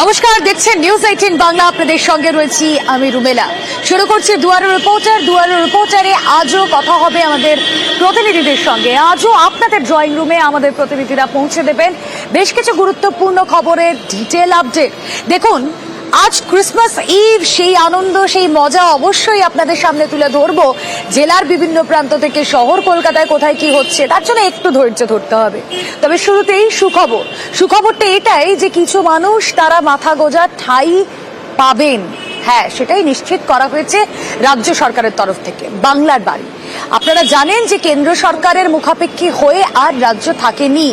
নমস্কার, দেখছেন নিউজ 18 বাংলা। আপনাদের সঙ্গে রয়েছি আমি রুমেলা। শুরু করছি দুয়ারে রিপোর্টারে। আজও কথা হবে আমাদের প্রতিনিধিদের সঙ্গে। আজও আপনাদের ড্রয়িং রুমে আমাদের প্রতিনিধিরা পৌঁছে দেবেন বেশ কিছু গুরুত্বপূর্ণ খবরের ডিটেল আপডেট। দেখুন, আজ ক্রিসমাস ইভ, সেই আনন্দ, সেই মজা অবশ্যই আপনাদের সামনে তুলে ধরবো। জেলার বিভিন্ন প্রান্ত থেকে শহর কলকাতায় কোথায় কি হচ্ছে তার জন্য একটু ধৈর্য ধরতে হবে। তবে শুরুতেই সুখবরটা এটাই যে কিছু মানুষ তারা মাথা গোঁজার ঠাঁই পাবেন। হ্যাঁ, সেটাই নিশ্চিত করা হয়েছে রাজ্য সরকারের তরফ থেকে। বাংলার বাড়ি, আপনারা জানেন যে কেন্দ্র সরকারের মুখাপেক্ষী হয়ে আর রাজ্য থাকেনি,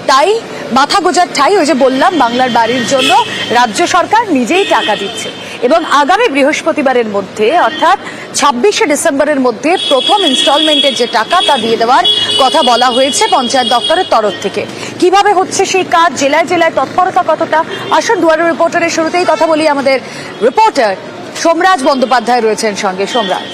তাই মাথা গোজার ঠাই, ওই যে বললাম, বাংলার বাড়ির জন্য রাজ্য সরকার নিজেই টাকা দিচ্ছে এবং আগামী বৃহস্পতিবারের মধ্যে অর্থাৎ 26শে ডিসেম্বরের মধ্যে প্রথম ইনস্টলমেন্টের যে টাকা তা দিয়ে দেওয়ার কথা বলা হয়েছে পঞ্চায়েত দপ্তরের তরফ থেকে। কিভাবে হচ্ছে সেই কাজ, জেলায় জেলায় তৎপরতা কতটা, আসুন দুয়ারে রিপোর্টারের শুরুতেই কথা বলি। আমাদের রিপোর্টার সোমরাজ বন্দ্যোপাধ্যায় রয়েছেন সঙ্গে। সোমরাজ,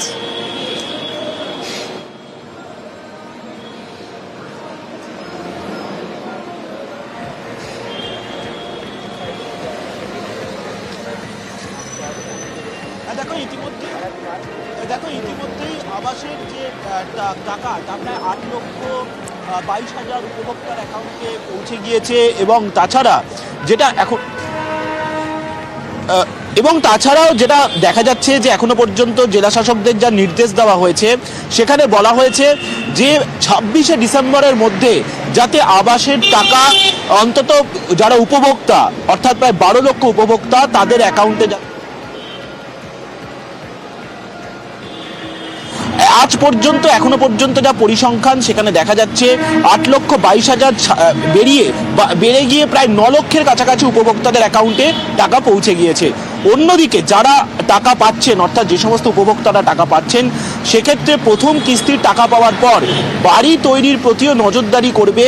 ইতিমধ্যেই আবাসের যে টাকা তা প্রায় 8,22,000 উপভোক্তার অ্যাকাউন্টে পৌঁছে গিয়েছে এবং তাছাড়াও যেটা দেখা যাচ্ছে যে এখনো পর্যন্ত জেলা শাসকদের যা নির্দেশ দেওয়া হয়েছে সেখানে বলা হয়েছে যে 26শে ডিসেম্বরের মধ্যে যাতে আবাসের টাকা অন্তত যারা উপভোক্তা অর্থাৎ প্রায় 12 লক্ষ উপভোক্তা তাদের অ্যাকাউন্টে আজ পর্যন্ত এখনো পর্যন্ত যা পরিসংখ্যান সেখানে দেখা যাচ্ছে 8,22,000 বেড়ে গিয়ে প্রায় 9 লক্ষের কাছাকাছি উপভোক্তাদের অ্যাকাউন্টে টাকা পৌঁছে গিয়েছে। অন্যদিকে যারা টাকা পাচ্ছেন অর্থাৎ যে সমস্ত উপভোক্তারা টাকা পাচ্ছেন সেক্ষেত্রে প্রথম কিস্তির টাকা পাওয়ার পর বাড়ি তৈরির প্রতিও নজরদারি করবে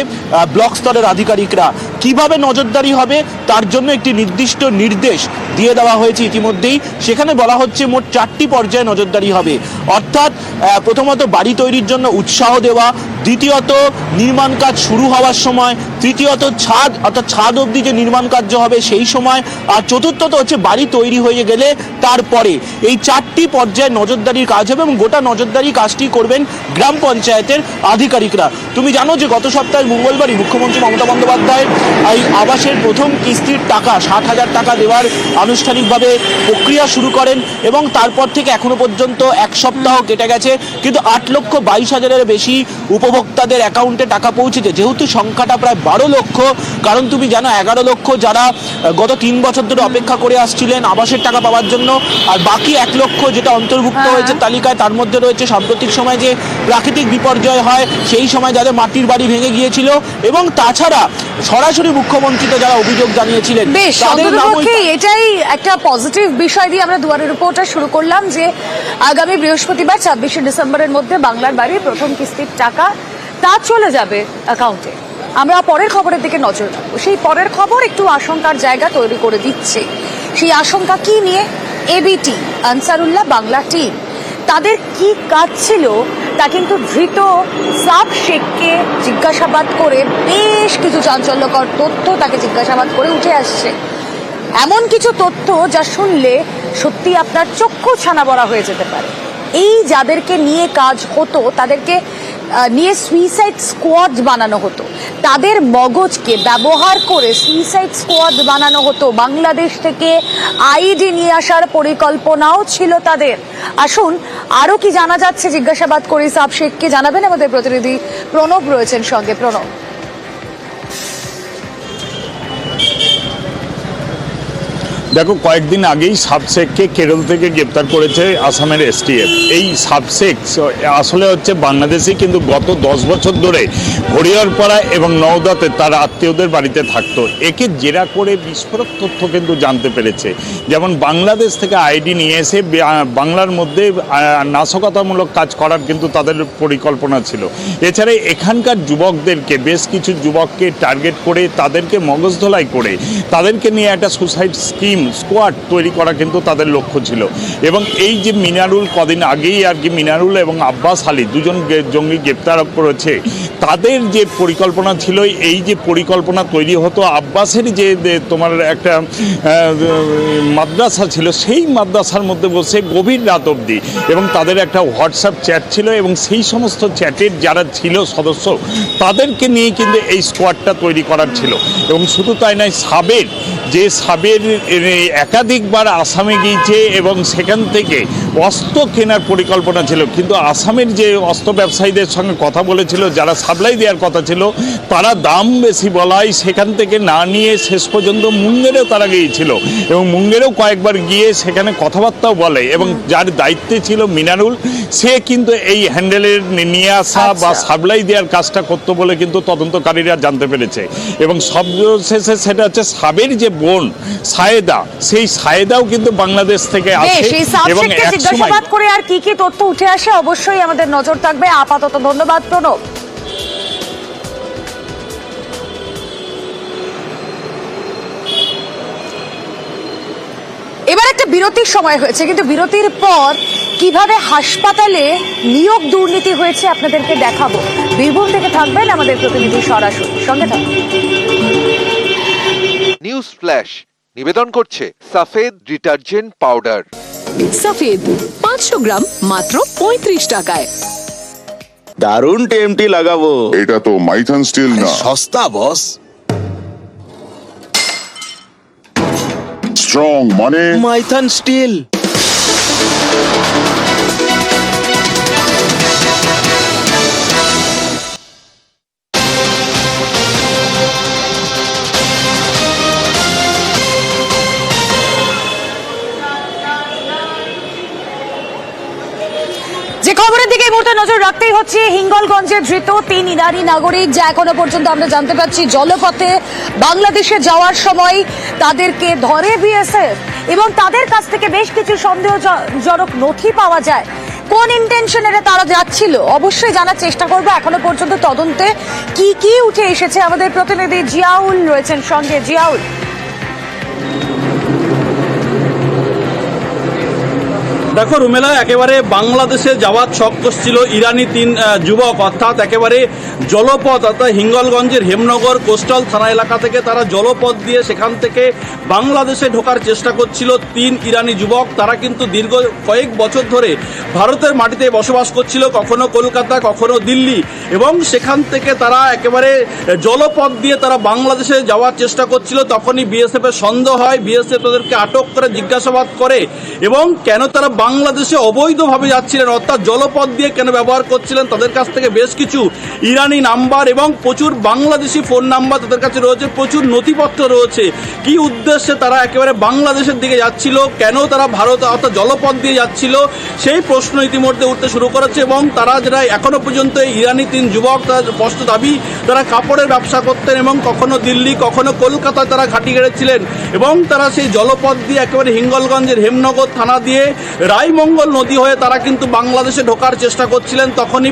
ব্লক স্তরের আধিকারিকরা। কিভাবে নজরদারি হবে তার জন্য একটি নির্দিষ্ট নির্দেশ দিয়ে দেওয়া হয়েছে ইতিমধ্যেই। সেখানে বলা হচ্ছে মোট 4টি পর্যায়ে নজরদারি হবে, অর্থাৎ প্রথমত বাড়ি তৈরির জন্য উৎসাহ দেওয়া, দ্বিতীয়ত নির্মাণ কাজ শুরু হওয়ার সময়, তৃতীয়ত ছাদ অবধি যে নির্মাণ কার্য হবে সেই সময়, আর চতুর্থত হচ্ছে বাড়ি তৈরি হয়ে গেলে তারপরে। এই 4টি পর্যায়ে নজরদারির কাজ হবে এবং গোটা নজরদারি কাজটি করবেন গ্রাম পঞ্চায়েতের আধিকারিকরা। তুমি জানো যে গত সপ্তাহে মঙ্গলবারই মুখ্যমন্ত্রী মমতা বন্দ্যোপাধ্যায় এই আবাসের প্রথম কিস্তির টাকা 60,000 টাকা দেওয়ার আনুষ্ঠানিকভাবে প্রক্রিয়া শুরু করেন এবং তারপর থেকে এখনো পর্যন্ত এক সপ্তাহ কেটে গেছে, কিন্তু 8,22,000-এর বেশি উপভোক্তাদের অ্যাকাউন্টে টাকা পৌঁছেছে। যেহেতু সংখ্যাটা প্রায় 12 লক্ষ, কারণ তুমি জানো 11 লক্ষ যারা গত 3 বছর ধরে অপেক্ষা করে আসছিলেন আবাসের টাকা পাওয়ার জন্য, আর বাকি 1 লক্ষ যেটা অন্তর্ভুক্ত হয়েছে তালিকায়, তার মধ্যে রয়েছে সাম্প্রতিক সময় যে প্রাকৃতিক বিপর্যয় হয় সেই সময় যাদের মাটির বাড়ি ভেঙে গিয়েছিল, এবং তাছাড়া সরাসরি মুখ্যমন্ত্রীকে যারা অভিযোগ জানিয়েছিলেন। এটাই একটা পজিটিভ বিষয় দিয়ে আমরা দুয়ারে রিপোর্টার শুরু করলাম যে আগামী বৃহস্পতিবার 26শে ডিসেম্বরের মধ্যে বাংলার বাড়ির প্রথম কিস্তির টাকা তা চলে যাবে অ্যাকাউন্টে। আমরা পরের খবরের দিকে নজর রাখবো। সেই পরের খবর একটু আশঙ্কার জায়গা তৈরি করে দিচ্ছে। সেই আশঙ্কা কি নিয়ে? এবিটি আনসারুল্লাহ বাংলা টিম, তাদের কি কাজ ছিল তা কিন্তু ধৃত সাব শেখকে জিজ্ঞাসাবাদ করে বেশ কিছু চাঞ্চল্যকর তথ্য তাকে জিজ্ঞাসাবাদ করে উঠে আসছে। এমন কিছু তথ্য যা শুনলে সত্যি আপনার চক্ষু ছানা বড়া হয়ে যেতে পারে। এই যাদেরকে নিয়ে কাজ হতো তাদেরকে নিয়ে সুইসাইড স্কোয়াড বানানো হতো, তাদের মগজকে ব্যবহার করে সুইসাইড স্কোয়াড বানানো হতো। বাংলাদেশ থেকে আইডি নিয়ে আসার পরিকল্পনাও ছিল তাদের। আসুন আরো কি জানা যাচ্ছে জিজ্ঞাসাবাদ করে সাব শেখকে জানাবেন আমাদের প্রতিনিধি প্রণব রয়েছেন সঙ্গে। প্রণব, দেখো, কয়েকদিন আগেই সাবশেখকে কেরল থেকে গ্রেপ্তার করেছে আসামের এসটিএফ। এই সাবশেখ আসলে হচ্ছে বাংলাদেশি, কিন্তু গত 10 বছর ধরে হরিহরপাড়া এবং নওদাতে তার আত্মীয়দের বাড়িতে থাকতো। একে জেরা করে বিস্ফোরক তথ্য কিন্তু জানতে পেরেছে, যেমন বাংলাদেশ থেকে আইডি নিয়ে এসে বাংলার মধ্যে নাশকতামূলক কাজ করার কিন্তু তাদের পরিকল্পনা ছিল। এছাড়া এখানকার যুবকদেরকে, বেশ কিছু যুবককে টার্গেট করে তাদেরকে মগজধোলাই করে তাদেরকে নিয়ে একটা সুসাইড স্কিম স্কোয়াড তৈরি করা কিন্তু তাদের লক্ষ্য ছিল। এবং এই যে মিনারুল কদিন আগেই আর কি মিনারুল এবং আব্বাস আলী দুজন জঙ্গি গ্রেপ্তার করেছে, তাদের যে পরিকল্পনা ছিল এই যে পরিকল্পনা তৈরি হতো আব্বাসের যে তোমার একটা মাদ্রাসা ছিল, সেই মাদ্রাসার মধ্যে বসে গভীর রাত অবধি, এবং তাদের একটা হোয়াটসঅ্যাপ চ্যাট ছিল এবং সেই সমস্ত চ্যাটের যারা ছিল সদস্য তাদেরকে নিয়ে কিন্তু এই স্কোয়াডটা তৈরি করার ছিল। এবং শুধু তাই নয়, সাবের একাধিকবার আসামে গিয়েছে এবং সেখান থেকে অস্ত্র কেনার পরিকল্পনা ছিল, কিন্তু আসামের যে অস্ত্র ব্যবসায়ীদের সঙ্গে কথা বলেছিল, যারা সাপ্লাই দেওয়ার কথা ছিল, তারা দাম বেশি বলায় সেখান থেকে না নিয়ে শেষ পর্যন্ত মুঙ্গেরেও তারা গিয়েছিল এবং মুঙ্গেরেও কয়েকবার গিয়ে সেখানে কথাবার্তাও বলে। এবং যার দায়িত্বে ছিল মিনারুল, সে কিন্তু এই হ্যান্ডেলের নিয়ে আসা বা সাপ্লাই দেওয়ার কাজটা করতো বলে কিন্তু তদন্তকারীরা জানতে পেরেছে। এবং সবশেষে সেটা হচ্ছে সাবের যে বোন সায়েদা, সেই সায়েদাও কিন্তু বাংলাদেশ থেকে আসে এবং জিজ্ঞাসাবাদ করে আর কি কি তথ্য উঠে আসে অবশ্যই আমাদের নজর থাকবে। আপাতত ধন্যবাদ প্রণব। এবার একটা বিরতির সময় হয়েছে, কিন্তু বিরতির পর কিভাবে হাসপাতালে নিয়োগ দুর্নীতি হয়েছে আপনাদেরকে দেখাবো। বীরভূম থেকে থাকবেন আমাদের প্রতিনিধি সরাসরি, সঙ্গে থাকবেন। নিউজ ফ্ল্যাশ নিবেদন করছে সাফেদ ডিটারজেন্ট পাউডার। সফেদ 500 গ্রাম মাত্র 35 টাকায়। দারুণ টেমটি লাগাবো। এটা তো মাইথন স্টিল না, সস্তা বস। স্ট্রং মানে মাইথন স্টিল। যে খবরের দিকে এই মুহূর্তে নজর রাখতেই হচ্ছে, হিঙ্গলগঞ্জে ধৃত 3 ইরানি নাগরিক, যা এখনো পর্যন্ত আমরা জানতে পারছি জলপথে বাংলাদেশে যাওয়ার সময় তাদেরকে ধরে বিএসএফ এবং তাদের কাছ থেকে বেশ কিছু সন্দেহজনক নথি পাওয়া যায়। কোন ইন্টেনশনে তারা যাচ্ছিল অবশ্যই জানার চেষ্টা করবো। এখনো পর্যন্ত তদন্তে কি কি উঠে এসেছে আমাদের প্রতিনিধি জিয়াউল রয়েছেন সঙ্গে। জিয়াউল, দেখো রুমেলা, একেবারে বাংলাদেশে যাওয়ার ছক কষছিল ইরানি 3 যুবক, অর্থাৎ একেবারে জলপথ, অর্থাৎ হিঙ্গলগঞ্জের হেমনগর কোস্টাল থানা এলাকা থেকে তারা জলপথ দিয়ে সেখান থেকে বাংলাদেশে ঢোকার চেষ্টা করছিল 3 ইরানি যুবক। তারা কিন্তু দীর্ঘ কয়েক বছর ধরে ভারতের মাটিতে বসবাস করছিল, কখনো কলকাতা কখনো দিল্লি, এবং সেখান থেকে তারা একেবারে জলপথ দিয়ে তারা বাংলাদেশে যাওয়ার চেষ্টা করছিল। তখনই বিএসএফ এর সন্দেহ হয়, বিএসএফ তাদেরকে আটক করে জিজ্ঞাসাবাদ করে এবং কেন তারা বাংলাদেশে অবৈধভাবে যাচ্ছিলেন, অর্থাৎ জলপথ দিয়ে কেন ব্যবহার করছিলেন, তাদের কাছ থেকে বেশ কিছু ইরানি নাম্বার এবং প্রচুর বাংলাদেশি ফোন নাম্বার তাদের কাছে রয়েছে, প্রচুর নথিপত্র রয়েছে। কি উদ্দেশ্যে তারা একেবারে বাংলাদেশের দিকে যাচ্ছিল, কেন তারা ভারত অর্থাৎ জলপথ দিয়ে যাচ্ছিল, সেই প্রশ্ন ইতিমধ্যে উঠতে শুরু করেছে। এবং তারা যারা এখনো পর্যন্ত ইরানি 3 যুবক, তারা স্পষ্ট দাবি তারা কাপড়ের ব্যবসা করতেন এবং কখনো দিল্লি কখনো কলকাতায় তারা ঘাঁটি গেড়েছিলেন এবং তারা সেই জলপথ দিয়ে একেবারে হিঙ্গলগঞ্জের হেমনগর থানা দিয়ে রায়মঙ্গল নদী হয়ে তারা কিন্তু বাংলাদেশে ঢোকার চেষ্টা করছিলেন। তখনই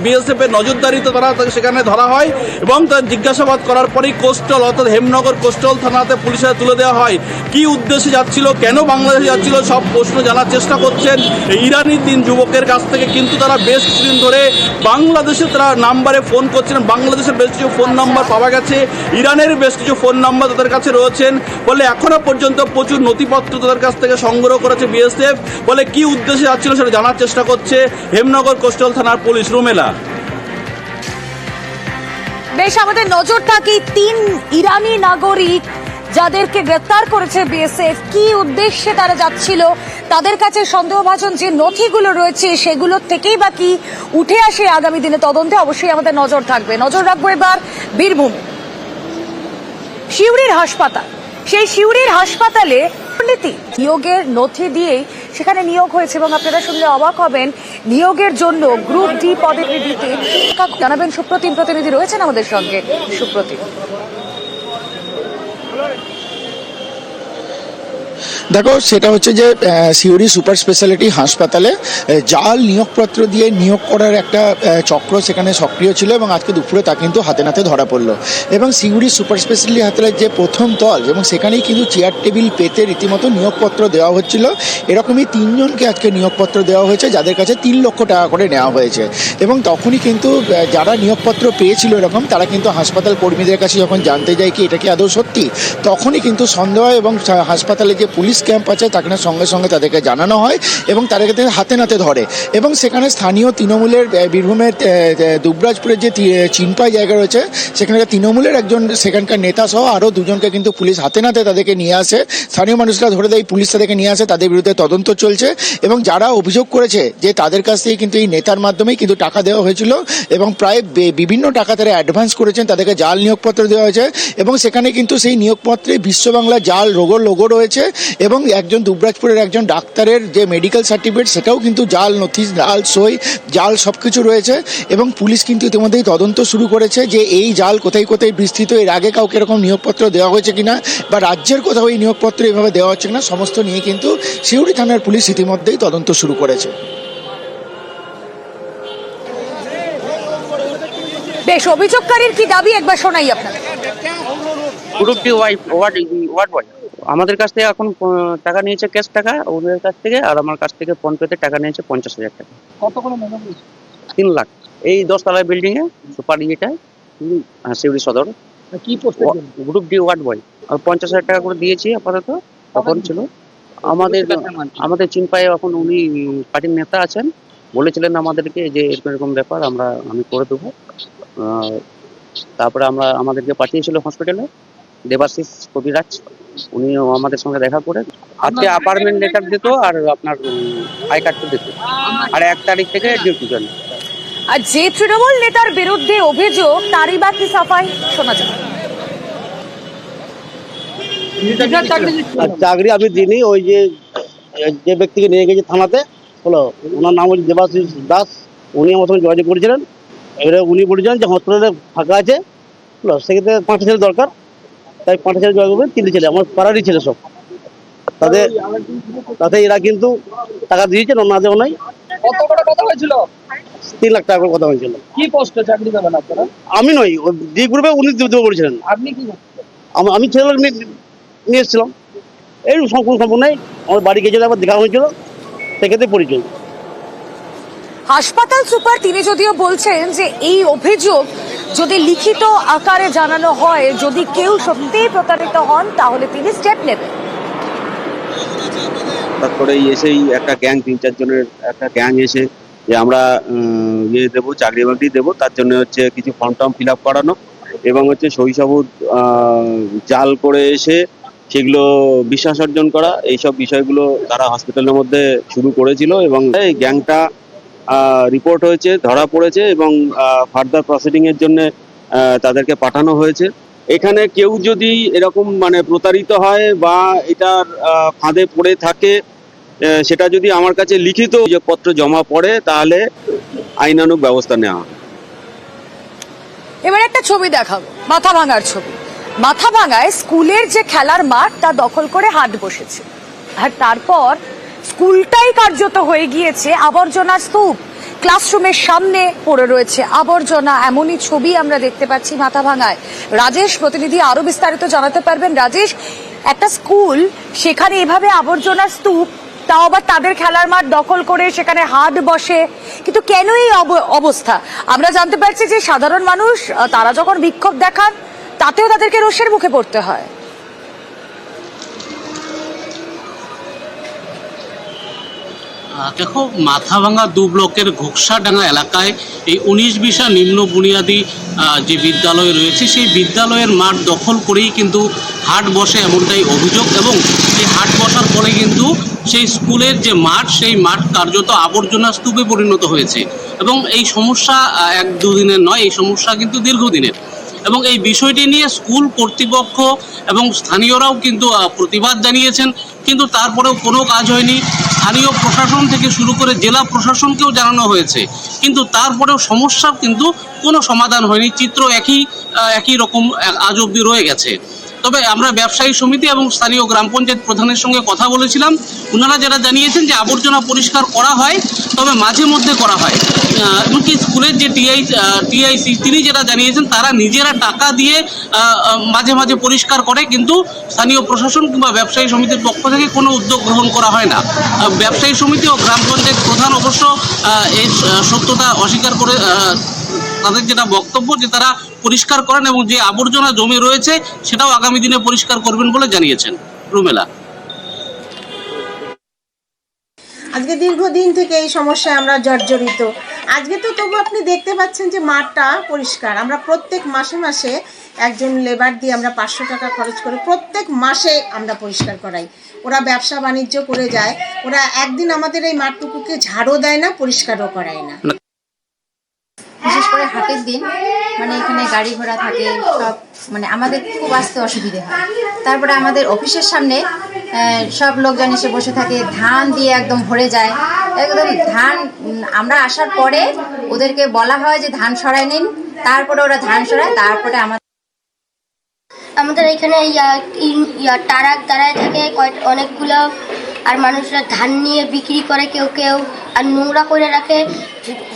বিএসএফ এর নজরদারিতে তারা সেখানে ধরা হয় এবং তার জিজ্ঞাসাবাদ করার পরেই কোস্টাল অর্থাৎ হেমনগর কোস্টাল থানাতে পুলিশের তুলে দেওয়া হয়। কি উদ্দেশ্যে যাচ্ছিল, কেন বাংলাদেশে যাচ্ছিল, সব প্রশ্ন জানার চেষ্টা করছেন ইরানি 3 যুবকের কাছ থেকে। কিন্তু তারা বেশ কিছুদিন ধরে বাংলাদেশে তারা নাম্বারে ফোন করছিলেন, বাংলাদেশের বেশ কিছু ফোন নাম্বার পাওয়া গেছে, ইরানের বেশ কিছু ফোন নাম্বার তাদের কাছে রয়েছেন বলে এখনো পর্যন্ত প্রচুর নথিপত্র তাদের কাছ থেকে সংগ্রহ করেছে বিএসএফ। বলে কি উদ্দেশ্যে যাচ্ছিল সেটা জানার চেষ্টা করছে হেমনগর কোস্টাল থানার পুলিশ। রুমেলা, বেশ আমাদের নজর থাকে 3 ইরানি নাগরিক যাদেরকে গ্রেফতার করেছে বিএসএফ, কি উদ্দেশ্যে তারা যাচ্ছিল, তাদের কাছে সন্দেহভাজন যে নথিগুলো রয়েছে সেগুলোর থেকেই বা কি উঠে আসে আগামী দিনে তদন্তে অবশ্যই আমাদের নজর থাকবে। নজর রাখবো এবার বীরভূম সিউড়ির হাসপাতাল। সেই সিউড়ির হাসপাতালে দুর্নীতি, নিয়োগের নথি দিয়েই সেখানে নিয়োগ হয়েছে এবং আপনারা শুনলে অবাক হবেন, নিয়োগের জন্য গ্রুপ ডি পদে দিতে জানাবেন সুপ্রতিম প্রতিনিধি রয়েছেন আমাদের সঙ্গে। সুপ্রতিম, দেখো, সেটা হচ্ছে যে সিউড়ি সুপার স্পেশালিটি হাসপাতালে জাল নিয়োগপত্র দিয়ে নিয়োগ করার একটা চক্র সেখানে সক্রিয় ছিল এবং আজকে দুপুরে তা কিন্তু হাতে নাতে ধরা পড়লো। এবং সিউড়ি সুপার স্পেশালিটি হাসপাতালের যে প্রথম তল এবং সেখানেই কিন্তু চেয়ার টেবিল পেতে রীতিমতো নিয়োগপত্র দেওয়া হচ্ছিল। এরকমই 3 জনকে আজকে নিয়োগপত্র দেওয়া হয়েছে, যাদের কাছে 3 লক্ষ টাকা করে নেওয়া হয়েছে। এবং তখনই কিন্তু যারা নিয়োগপত্র পেয়েছিল এরকম, তারা কিন্তু হাসপাতাল কর্মীদের কাছে যখন জানতে যায় কি এটা কি আদৌ সত্যি, তখনই কিন্তু সন্দেহ হয় এবং হাসপাতালে যে পুলিশ ক্যাম্প আছে তাকে সঙ্গে সঙ্গে তাদেরকে জানানো হয় এবং তাদেরকে হাতে নাতে ধরে। এবং সেখানে স্থানীয় তৃণমূলের বীরভূমের দুবরাজপুরের যে চিনপাই জায়গা রয়েছে, সেখানে তৃণমূলের একজন সেখানকার নেতা সহ আরও 2 জনকে কিন্তু পুলিশ হাতে নাতে তাদেরকে নিয়ে আসে। স্থানীয় মানুষরা ধরে দেয়, পুলিশ তাদেরকে নিয়ে আসে, তাদের বিরুদ্ধে তদন্ত চলছে। এবং যারা অভিযোগ করেছে যে তাদের কাছ থেকে কিন্তু এই নেতার মাধ্যমেই কিন্তু টাকা দেওয়া হয়েছিল এবং প্রায় বিভিন্ন টাকা তারা অ্যাডভান্স করেছেন, তাদেরকে জাল নিয়োগপত্র দেওয়া হয়েছে। এবং সেখানে কিন্তু সেই নিয়োগপত্রে বিশ্ব বাংলা জাল লোগো রয়েছে এবং একজন দুবরাজপুরের একজন ডাক্তারের যে মেডিকেল সার্টিফিকেট সেটাও কিন্তু জাল নথি, জাল সই, জাল সব কিছু রয়েছে। এবং পুলিশ কিন্তু ইতিমধ্যেই তদন্ত শুরু করেছে যে এই জাল কোথায় কোথায় বিস্তৃত, এর আগে কাউকে এরকম নিয়োগপত্র দেওয়া হয়েছে কিনা বা রাজ্যের কোথাও এই নিয়োগপত্র এভাবে দেওয়া হচ্ছে কিনা, সমস্ত নিয়ে কিন্তু সিউড়ি থানার পুলিশ ইতিমধ্যেই তদন্ত শুরু করেছে। বেশ, অভিযোগকারীর কি দাবি একবার শোনাই আপনাদের। গ্রুপ ডি ওয়ার্ড বয় আমাদের কাছ থেকে এখন টাকা নিয়েছে, ক্যাশ টাকা ওদের কাছ থেকে, আর আমার কাছ থেকে ফোন পেতে টাকা নিয়েছে 50,000 টাকা। কত করে নেওয়া হয়েছে? 3 লাখ। এই 10 তলায় বিল্ডিং এ সুপার ইয়েটায় সিউড়ি সদর। কি পোস্টে? Group D ward boy. আর 50,000 টাকা করে দিয়েছি আপাতত। তখন ছিল আমাদের চিনপায়ে, এখন উনি পার্টির নেতা আছেন, বলেছিলেন আমাদেরকে যে এরকম এরকম ব্যাপার আমি করে দেবো। তারপরে আমাদেরকে পাঠিয়েছিল হসপিটালে দেবাশিস কবিরাজ, উনিও আমাদের সঙ্গে দেখা করে আজকে অ্যাপার্টমেন্ট লেটার দিত আর আপনার আই কার্ডটা দিত, আর 1 তারিখ থেকে ডিউটি জয়েন। আর যে তৃণমূল নেতার বিরুদ্ধে অভিযোগ, তারই বা কি সাফাই শোনা যায়। চাকরি আমি দিইনি, ওই যে ব্যক্তিকে নিয়ে গেছে থানাতে হলো, ওনার নাম হচ্ছে দেবাশিস দাস, উনি আমার সঙ্গে যোগাযোগ করেছিলেন। এবারে উনি বলেছিলেন যে হসপিটালে ফাঁকা আছে, সেক্ষেত্রে 5টা ছেলে দরকার, তাই 5টা ছেলে যোগাযোগ করবেন। 3টে ছেলে আমার পাড়ারই ছেলে সব, তাতে এরা কিন্তু টাকা দিয়েছেন, ওনাদেরও নাই। কত করে কথা হয়েছিল? 3 লাখ টাকা করে কথা হয়েছিল। কি পোস্টে চাকরি দেবেন আপনারা? আমি নই, ডি গ্রুপে উনি দেবো বলেছিলেন। আপনি কি? আমি ছেলে নিয়ে এসেছিলাম। এই সম্পূর্ণ নেই, আমার বাড়ি গেছিল, আবার দেখা হয়েছিল, সেক্ষেত্রে পরিচয়। হাসপাতাল সুপার তিনি যদিও বলছেন যে এই অভিযোগ যদি লিখিত আকারে জানানো হয়, যদি কেউ সত্যিই প্রতারিত হন তাহলে তিনি স্টেপ নেবেন। তারপরে এসেই একটা গ্যাং, 3-4 জনের একটা গ্যাং এসে যে আমরা দেবো, চাকরি বাকরি দেবো, তার জন্য হচ্ছে কিছু ফর্ম টর্ম ফিল আপ করানো এবং হচ্ছে সই-সাবুত জাল করে এসে সেগুলো বিশ্বাস অর্জন করা, এইসব বিষয়গুলো তারা হসপিটালের মধ্যে শুরু করেছিল। এবং এই গ্যাংটা রিপোর্ট হয়েছে, ধরা পড়েছে এবং ফার্দার প্রসিডিং এর জন্য তাদেরকে পাঠানো হয়েছে। এখানে কেউ যদি এরকম প্রতারিত হয় বা এটার ফাঁদে পড়ে থাকে, সেটা যদি আমার কাছে লিখিত অভিযোগপত্র জমা পড়ে, তাহলে আইনানুগ ব্যবস্থা নেওয়া হবে। এবার একটা ছবি দেখাবো, মাথা ভাঙার ছবি। মাথা ভাঙায় স্কুলের যে খেলার মাঠ তা দখল করে হাট বসেছে, আর তারপর স্কুলটাই কার্যত হয়ে গিয়েছে আবর্জনার স্তূপ। ক্লাসরুমের সামনে পড়ে রয়েছে আবর্জনা, এমনই ছবি আমরা দেখতে পাচ্ছি মাথা ভাঙায়। রাজেশ প্রতিনিধি আরো বিস্তারিত জানাতে পারবেন। রাজেশ, একটা স্কুল, সেখানে এভাবে আবর্জনার স্তূপ, তাও আবার তাদের খেলার মাঠ দখল করে সেখানে হাট বসে, কিন্তু কেন এই অবস্থা? আমরা জানতে পারছি যে সাধারণ মানুষ তারা যখন বিক্ষোভ দেখান তাতেও তাদেরকে রোষের মুখে পড়তে হয়। দেখো, মাথাভাঙা 2 ব্লকের ঘোকসাডাঙ্গা এলাকায় এই 19-20 নিম্ন বুনিয়াদী যে বিদ্যালয় রয়েছে, সেই বিদ্যালয়ের মাঠ দখল করেই কিন্তু হাট বসে, এমনটাই অভিযোগ। এবং এই হাট বসার পরে কিন্তু সেই স্কুলের যে মাঠ, সেই মাঠ কার্যত আবর্জনা স্তূপে পরিণত হয়েছে। এবং এই সমস্যা 1-2 দিনের নয়, এই সমস্যা কিন্তু দীর্ঘদিনের। এবং এই বিষয়টি নিয়ে স্কুল কর্তৃপক্ষ এবং স্থানীয়রাও কিন্তু প্রতিবাদ জানিয়েছেন, কিন্তু তারপরেও কোনো কাজ হয়নি। স্থানীয় প্রশাসন থেকে শুরু করে জেলা প্রশাসনকেও জানানো হয়েছে, কিন্তু তারপরেও সমস্যার কিন্তু কোনো সমাধান হয়নি। চিত্র একই রকম আজ অবধি রয়ে গেছে। তবে আমরা ব্যবসায়ী সমিতি এবং স্থানীয় গ্রাম পঞ্চায়েত প্রধানের সঙ্গে কথা বলেছিলাম। ওনারা যারা জানিয়েছেন যে আবর্জনা পরিষ্কার করা হয়, তবে মাঝে মধ্যে করা হয়। এমনকি স্কুলের যে টিআইসি তিনি যেটা জানিয়েছেন তারা নিজেরা টাকা দিয়ে মাঝে মাঝে পরিষ্কার করে, কিন্তু স্থানীয় প্রশাসন কিংবা ব্যবসায়ী সমিতির পক্ষ থেকে কোনো উদ্যোগ গ্রহণ করা হয় না। ব্যবসায়ী সমিতি ও গ্রাম পঞ্চায়েত প্রধান অবশ্য এই সত্যতা অস্বীকার করে তাদের যেটা বক্তব্য যে তারা পরিষ্কার করেন এবং যে আবর্জনা জমে রয়েছে সেটাও আগামী দিনে পরিষ্কার করবেন বলে জানিয়েছেন। রুমেলা, আজকে দীর্ঘদিন থেকে এই সমস্যায় আমরা জর্জরিত। আজকে তো তবু আপনি দেখতে পাচ্ছেন যে মাঠটা পরিষ্কার। আমরা প্রত্যেক মাসে মাসে একজন লেবার দিয়ে আমরা 500 টাকা খরচ করে প্রত্যেক মাসে আমরা পরিষ্কার করাই। ওরা ব্যবসা বাণিজ্য করে যায়, ওরা একদিন আমাদের এই মাঠটুকুকে ঝাড়ও দেয় না, পরিষ্কারও করায় না। বিশেষ করে হাটের দিন মানে এখানে গাড়ি ঘোড়া থাকে সব, মানে আমাদের খুব আসতে অসুবিধে হয়। তারপরে আমাদের অফিসের সামনে সব লোকজন এসে বসে থাকে, ধান দিয়ে একদম ভরে যায়। একদম ধান আমরা আসার পরে ওদেরকে বলা হয় যে ধান সরাই নিন, তারপরে ওরা ধান সরায়। তারপরে আমাদের এখানে টারাক দাঁড়ায় থাকে অনেকগুলো, আর মানুষরা ধান নিয়ে বিক্রি করে কেউ কেউ, আর নোংরা করে রাখে।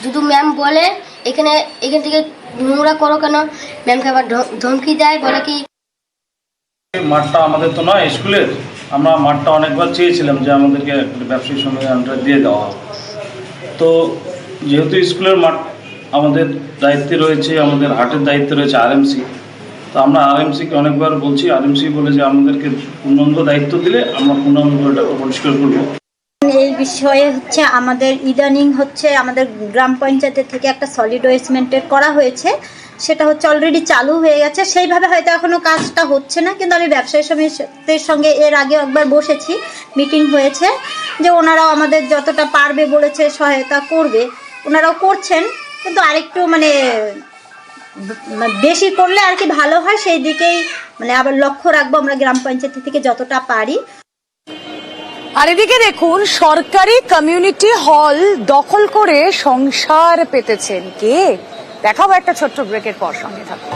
যদি ম্যাম বলে এখান থেকে নোংরা করো কেন, ম্যামকে আবার ধমকি দেয়, বলে কি মাঠটা আমাদের তো নয় স্কুলের, আমরা মাঠটা অনেকবার চেয়েছিলাম যে আমাদেরকে ব্যবসায়ী সমিতির আন্ডারে দিয়ে দেওয়া হবে। তো যেহেতু স্কুলের মাঠ আমাদের দায়িত্বে রয়েছে, আমাদের হাটের দায়িত্বে রয়েছে আরএমসি, তো আমরা আরএমসিকে অনেকবার বলছি, আরএমসি বলে যে আমাদেরকে পূর্ণাঙ্গ দায়িত্ব দিলে আমরা পূর্ণাঙ্গ ওটাকে পরিষ্কার করবো। এই বিষয়ে হচ্ছে আমাদের ইদানিং হচ্ছে আমাদের গ্রাম পঞ্চায়েতের থেকে একটা সলিড ওয়েস্টমেন্টের করা হয়েছে, সেটা হচ্ছে অলরেডি চালু হয়ে গেছে। সেইভাবে হয়তো এখনও কাজটা হচ্ছে না, কিন্তু আমি ব্যবসায়ী সমিতির সঙ্গে এর আগে একবার বসেছি, মিটিং হয়েছে, যে ওনারাও আমাদের যতটা পারবে বলেছে সহায়তা করবে, ওনারাও করছেন, কিন্তু আরেকটু মানে বেশি করলে আর কি ভালো হয়, সেই দিকেই মানে আবার লক্ষ্য রাখবো আমরা গ্রাম পঞ্চায়েত থেকে যতটা পারি। আর এদিকে দেখুন, সরকারি কমিউনিটি হল দখল করে সংসার পেতেছেন কে? দেখাবো একটা ছোট্ট ব্রেকের পর, সঙ্গে থাকুন।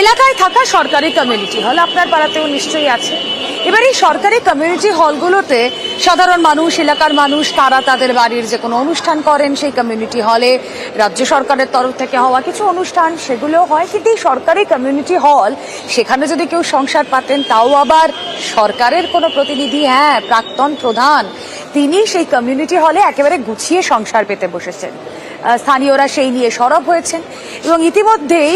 এলাকায় থাকা সরকারি কমিউনিটি হল আপনার পাড়াতেও নিশ্চয়ই আছে। এবার এই সরকারি কমিউনিটি হলগুলোতে সাধারণ মানুষ, এলাকার মানুষ, তারা তাদের বাড়ির যে কোনো অনুষ্ঠান করেন সেই কমিউনিটি হলে। রাজ্য সরকারের তরফ থেকে হওয়া কিছু অনুষ্ঠান সেগুলো হয়, কিন্তু এই সরকারি কমিউনিটি হল, সেখানে যদি কেউ সংসার পাতেন, তাও আবার সরকারের কোনো প্রতিনিধি, হ্যাঁ প্রাক্তন প্রধান, তিনি সেই কমিউনিটি হলে একেবারে গুছিয়ে সংসার পেতে বসেছেন। স্থানীয়রা সেই নিয়ে সরব হয়েছেন এবং ইতিমধ্যেই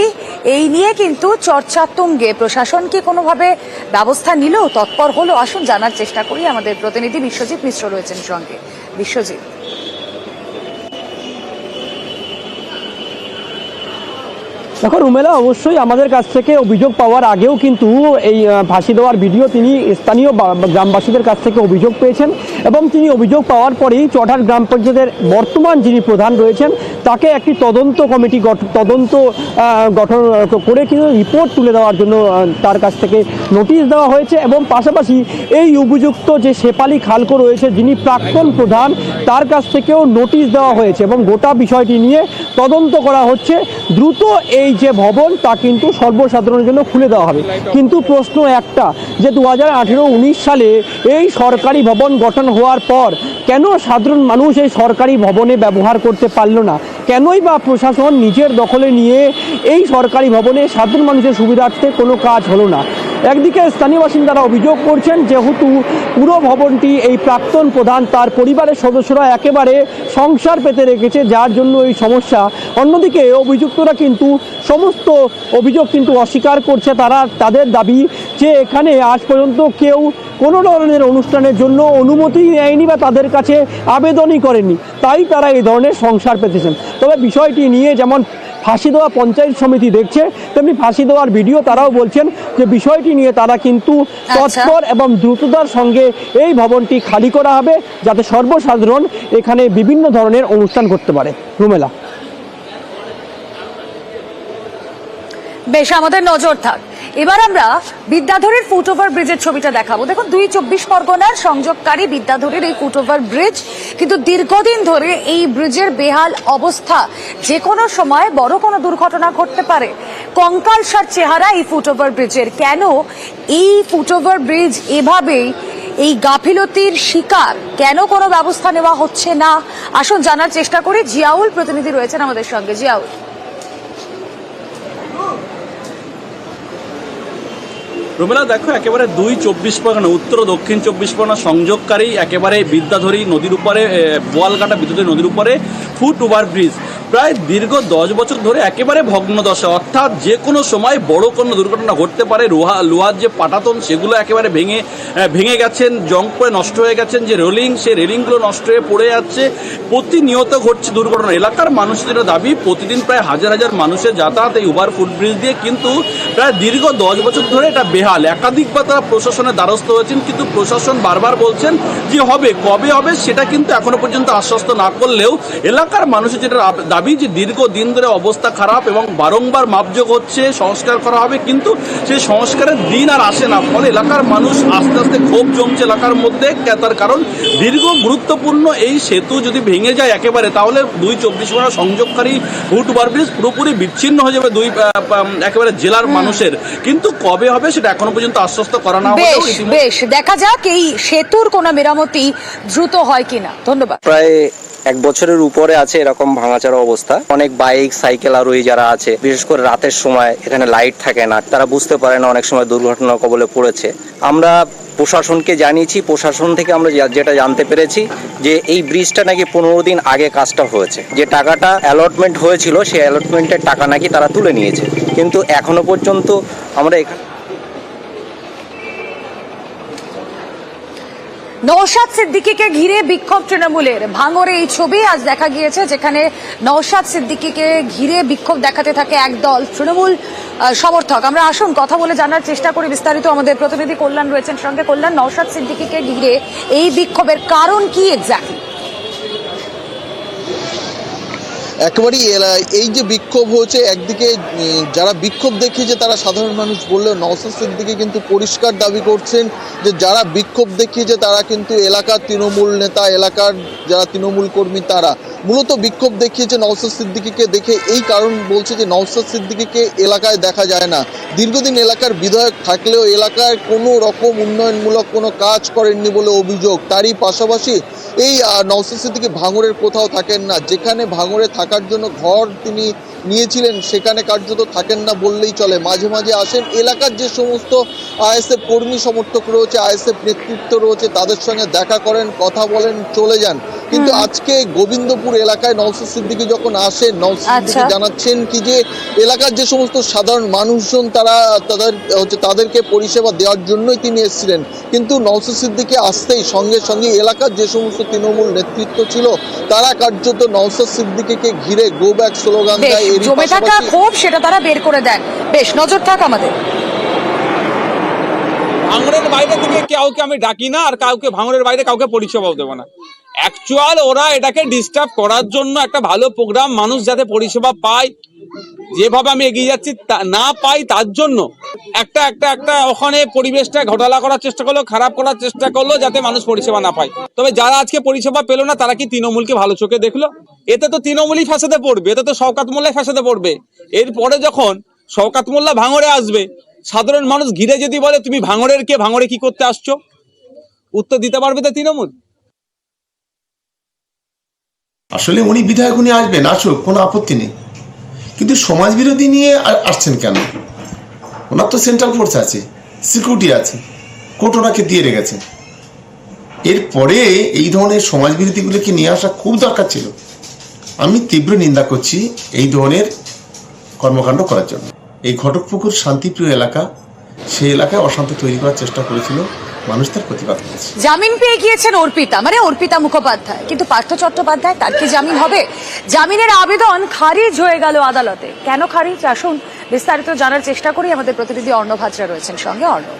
এই নিয়ে কিন্তু চর্চা তুঙ্গে। প্রশাসন কি কোনোভাবে ব্যবস্থা নিল, তৎপর হলো? আসুন জানার চেষ্টা করি। আমাদের প্রতিনিধি বিশ্বজিৎ মিশ্র রয়েছেন সঙ্গে। বিশ্বজিৎ, দেখো রুমেলা, অবশ্যই আমাদের কাছ থেকে অভিযোগ পাওয়ার আগেও কিন্তু এই ফাঁসি দেওয়ার ভিডিও তিনি স্থানীয় গ্রামবাসীদের কাছ থেকে অভিযোগ পেয়েছেন, এবং তিনি অভিযোগ পাওয়ার পরেই চটার গ্রাম পঞ্চায়েতের বর্তমান যিনি প্রধান রয়েছেন তাকে একটি তদন্ত কমিটি গঠন করে কিন্তু রিপোর্ট তুলে দেওয়ার জন্য তার কাছ থেকে নোটিশ দেওয়া হয়েছে। এবং পাশাপাশি এই অভিযুক্ত যে শেফালি খালকো রয়েছে, যিনি প্রাক্তন প্রধান, তার কাছ থেকেও নোটিশ দেওয়া হয়েছে এবং গোটা বিষয়টি নিয়ে তদন্ত করা হচ্ছে। দ্রুত এই যে ভবন তা কিন্তু সর্বসাধারণের জন্য খুলে দেওয়া হবে। কিন্তু প্রশ্ন একটা, যে 2018-19 সালে এই সরকারি ভবন গঠন হওয়ার পর কেন সাধারণ মানুষ এই সরকারি ভবনে ব্যবহার করতে পারল না? কেনই বা প্রশাসন নিজের দখলে নিয়ে এই সরকারি ভবনে সাধারণ মানুষের সুবিধার্থে কোনো কাজ হলো না? একদিকে স্থানীয় বাসিন্দারা অভিযোগ করছেন যেহেতু পুরো ভবনটি এই প্রাক্তন প্রধান তার পরিবারের সদস্যরা একেবারে সংসার পেতে রেখেছে, যার জন্য এই সমস্যা। অন্যদিকে অভিযুক্তরা কিন্তু সমস্ত অভিযোগ কিন্তু অস্বীকার করছে। তাদের দাবি যে এখানে আজ পর্যন্ত কেউ কোনো ধরনের অনুষ্ঠানের জন্য অনুমতি নেয়নি বা তাদের কাছে আবেদনই করেনি, তাই তারা এই ধরনের সংসার পেতেছেন। তবে বিষয়টি নিয়ে যেমন ফাঁসি দেওয়া পঞ্চায়েত সমিতি দেখছে, তেমনি ফাঁসি দেওয়ার ভিডিও তারাও বলছেন যে বিষয়টি নিয়ে তারা কিন্তু তৎপর এবং দ্রুততার সঙ্গে এই ভবনটি খালি করা হবে, যাতে সর্বসাধারণ এখানে বিভিন্ন ধরনের অনুষ্ঠান করতে পারে। রুমেলা, বেশ, আমাদের নজর থাক। এবার আমরা বিদ্যাধরীর ফুটওভার ব্রিজের ছবিটা দেখাবো। দেখুন ২ পরগনার সংযোগকারী বিদ্যাধরীর এই ফুটওভার ব্রিজ, কিন্তু দীর্ঘদিন ধরে এই ব্রিজের বেহাল অবস্থা। যে কোনো সময় বড় কোনো দুর্ঘটনা ঘটতে পারে। কঙ্কালসার চেহারা এই ফুটওভার ব্রিজের। কেন এই ফুটওভার ব্রিজ এভাবেই এই গাফিলতির শিকার, কেন কোনো ব্যবস্থা নেওয়া হচ্ছে না? আসুন জানার চেষ্টা করি। জিয়াউল প্রতিনিধি রয়েছেন আমাদের সঙ্গে। জিয়াউল, রুমেলা দেখো, একেবারে ২ পরগনা, উত্তর ও দক্ষিণ ২৪ পরগনা সংযোগকারী একেবারে বিদ্যাধরী নদীর উপরে, বোয়ালঘাটা বিদ্যুতের নদীর উপরে ফুট ওভার ব্রিজ প্রায় দীর্ঘ ১০ বছর ধরে একেবারে ভগ্নদশা। অর্থাৎ যে কোনো সময় বড় কোনো দুর্ঘটনা ঘটতে পারে। লোহার যে পাটাতন সেগুলো একেবারে ভেঙে গেছেন, জং পড়ে নষ্ট হয়ে গেছেন। যে রেলিং, সেই রেলিংগুলো নষ্ট হয়ে পড়ে যাচ্ছে। প্রতিনিয়ত ঘটছে দুর্ঘটনা। এলাকার মানুষদের দাবি, প্রতিদিন প্রায় হাজার হাজার মানুষের যাতায়াত এই ওভার ফুট ব্রিজ দিয়ে, কিন্তু প্রায় দীর্ঘ ১০ বছর ধরে এটা বেহাল। একাধিকবার তারা প্রশাসনের দ্বারস্থ হয়েছেন, কিন্তু প্রশাসন বারবার বলছেন যে হবে, কবে হবে সেটা কিন্তু এখনো পর্যন্ত আশ্বস্ত না করলেও এলাকার মানুষের যেটা দাবি যে দীর্ঘদিন ধরে অবস্থা খারাপ এবং বারংবার মাপযোগ হচ্ছে, সংস্কার করা হবে, কিন্তু সেই সংস্কারের দিন আর আসে না। ফলে এলাকার মানুষ আস্তে আস্তে ক্ষোভ জমছে এলাকার মধ্যে। তার কারণ দীর্ঘ গুরুত্বপূর্ণ এই সেতু যদি ভেঙে যায় একেবারে, তাহলে ২ পরগনা সংযোগকারী ফুট ওভার ব্রিজ পুরোপুরি বিচ্ছিন্ন হয়ে যাবে একেবারে জেলার মানুষের। কিন্তু কবে হবে সেটা এখনো পর্যন্ত আশ্বস্ত করা না হলেও বেশ দেখা যাক এই সেতুর কোনো মেরামতি দ্রুত হয় কিনা। ধন্যবাদ। প্রায় 1 বছরের উপরে আছে এরকম ভাঙাচোরা অবস্থা। অনেক বাইক, সাইকেল আরোহী যারা আছে, বিশেষ করে রাতের সময় এখানে লাইট থাকে না, তারা বুঝতে পারে না, অনেক সময় দুর্ঘটনার কবলে পড়েছে। আমরা প্রশাসনকে জানিয়েছি, প্রশাসন থেকে আমরা যেটা জানতে পেরেছি যে এই ব্রিজটা নাকি 15 দিন আগে কাজটা হয়েছে। যে টাকাটা অ্যালটমেন্ট হয়েছিল সেই অ্যালটমেন্টের টাকা নাকি তারা তুলে নিয়েছে, কিন্তু এখনো পর্যন্ত আমরা এখানে। নওশাদ সিদ্দিকীকে ঘিরে বিক্ষোভ তৃণমূলের। ভাঙড়ে এই ছবি আজ দেখা গিয়েছে, যেখানে নওশাদ সিদ্দিকীকে ঘিরে বিক্ষোভ দেখাতে থাকে একদল তৃণমূল সমর্থক। আমরা আসুন কথা বলে জানার চেষ্টা করি বিস্তারিত। আমাদের প্রতিনিধি কল্যাণ রয়েছেন সঙ্গে। কল্যাণ, নওশাদ সিদ্দিকীকে ঘিরে এই বিক্ষোভের কারণ কি এক্স্যাক্টলি? একেবারেই এই যে বিক্ষোভ হয়েছে, একদিকে যারা বিক্ষোভ দেখিয়েছে তারা সাধারণ মানুষ বললেও নওশাদ সিদ্দিকী কিন্তু পরিষ্কার দাবি করছেন যে যারা বিক্ষোভ দেখিয়েছে তারা কিন্তু এলাকার তৃণমূল নেতা, এলাকার যারা তৃণমূল কর্মী, তারা মূলত বিক্ষোভ দেখিয়েছে নওশাদ সিদ্দিকীকে দেখে। এই কারণ বলছে যে নওশাদ সিদ্দিকীকে এলাকায় দেখা যায় না। দীর্ঘদিন এলাকার বিধায়ক থাকলেও এলাকায় কোনো রকম উন্নয়নমূলক কোনো কাজ করেননি বলে অভিযোগ। তারই পাশাপাশি এই নওশাদ সিদ্দিকী ভাঙড়ের কোথাও থাকেন না। যেখানে ভাঙড়ে থাকার জন্য ঘর তিনি নিয়েছিলেন সেখানে কার্যত থাকেন না বললেই চলে। মাঝে মাঝে আসেন, এলাকার যে সমস্ত আইএসএফ কর্মী সমর্থক রয়েছে, আইএসএফ নেতৃত্ব রয়েছে, তাদের সঙ্গে দেখা করেন, কথা বলেন, চলে যান। কিন্তু আজকে গোবিন্দপুর এলাকায় নওশাদ সিদ্দিকী যখন আসেন, নওশাদ সিদ্দিকী জানাচ্ছেন কি যে এলাকার যে সমস্ত সাধারণ মানুষজন তাদেরকে পরিষেবা দেওয়ার জন্যই তিনি এসেছিলেন। কিন্তু নওশাদ সিদ্দিকী আসতেই সঙ্গে সঙ্গে এলাকার যে সমস্ত তৃণমূল নেতৃত্ব ছিল তারা কার্যত নওশাদ সিদ্দিকীকে ঘিরে গো ব্যাক স্লোগান দেয়। জমে থাকা ক্ষোভ সেটা তারা বের করে দেন। বেশ নজর থাক আমাদের। ভাঙড়ের বাইরে থেকে কাউকে আমি ডাকি না, আর কাউকে ভাঙড়ের বাইরে কাউকে পরিষেবাও দেবো না। অ্যাকচুয়াল ওরা এটাকে ডিস্টার্ব করার জন্য একটা ভালো প্রোগ্রাম, মানুষ যাতে পরিষেবা পায়, যেভাবে আমি এগিয়ে যাচ্ছি না পাই তার জন্য একটা ওখানে পরিবেশটা ঘোটালা করার চেষ্টা করলো, খারাপ করার চেষ্টা করলো, যাতে মানুষ পরিষেবা না পায়। তবে যারা আজকে পরিষেবা পেলো না তারা কি তৃণমূলকে ভালো চোখে দেখলো? এতে তো তৃণমূলই ফ্যাসাদে পড়বে, এতে তো শওকত মোল্লাই ফ্যাসাদে পড়বে। এরপরে যখন শওকত মোল্লা ভাঙড়ে আসবে, সাধারণ মানুষ ঘিরে যদি বলে তুমি ভাঙড়ের কে, ভাঙড়ে কি করতে আসছো, উত্তর দিতে পারবে তো তৃণমূল? আসলে উনি বিধায়ক, উনি আসবেন, আসুক, কোনো আপত্তি নেই, কিন্তু সমাজ বিরোধী নিয়ে আসছেন কেন? ওনার তো সেন্ট্রাল ফোর্স আছে, সিকিউরিটি আছে, কোর্ট ওনাকে দিয়ে রেখেছে। এরপরে এই ধরনের সমাজ বিরোধীগুলোকে নিয়ে আসা খুব দরকার ছিল। আমি তীব্র নিন্দা করছি এই ধরনের কর্মকাণ্ড করার জন্য। এই ঘটকপুকুর শান্তিপ্রিয় এলাকা, সেই এলাকায় অশান্তি তৈরি করার চেষ্টা করেছিল, মানুষ তার প্রতিবাদ করেছে। জামিন পেয়ে গিয়েছেন অর্পিতা মুখোপাধ্যায়, কিন্তু পার্থ চট্টোপাধ্যায়, তার কি জামিন হবে? জামিনের আবেদন খারিজ হয়ে গেল আদালতে। কেন খারিজ? আসুন বিস্তারিত জানার চেষ্টা করি। আমাদের প্রতিনিধি অর্ণব হাজরা রয়েছেন সঙ্গে। অর্ণব,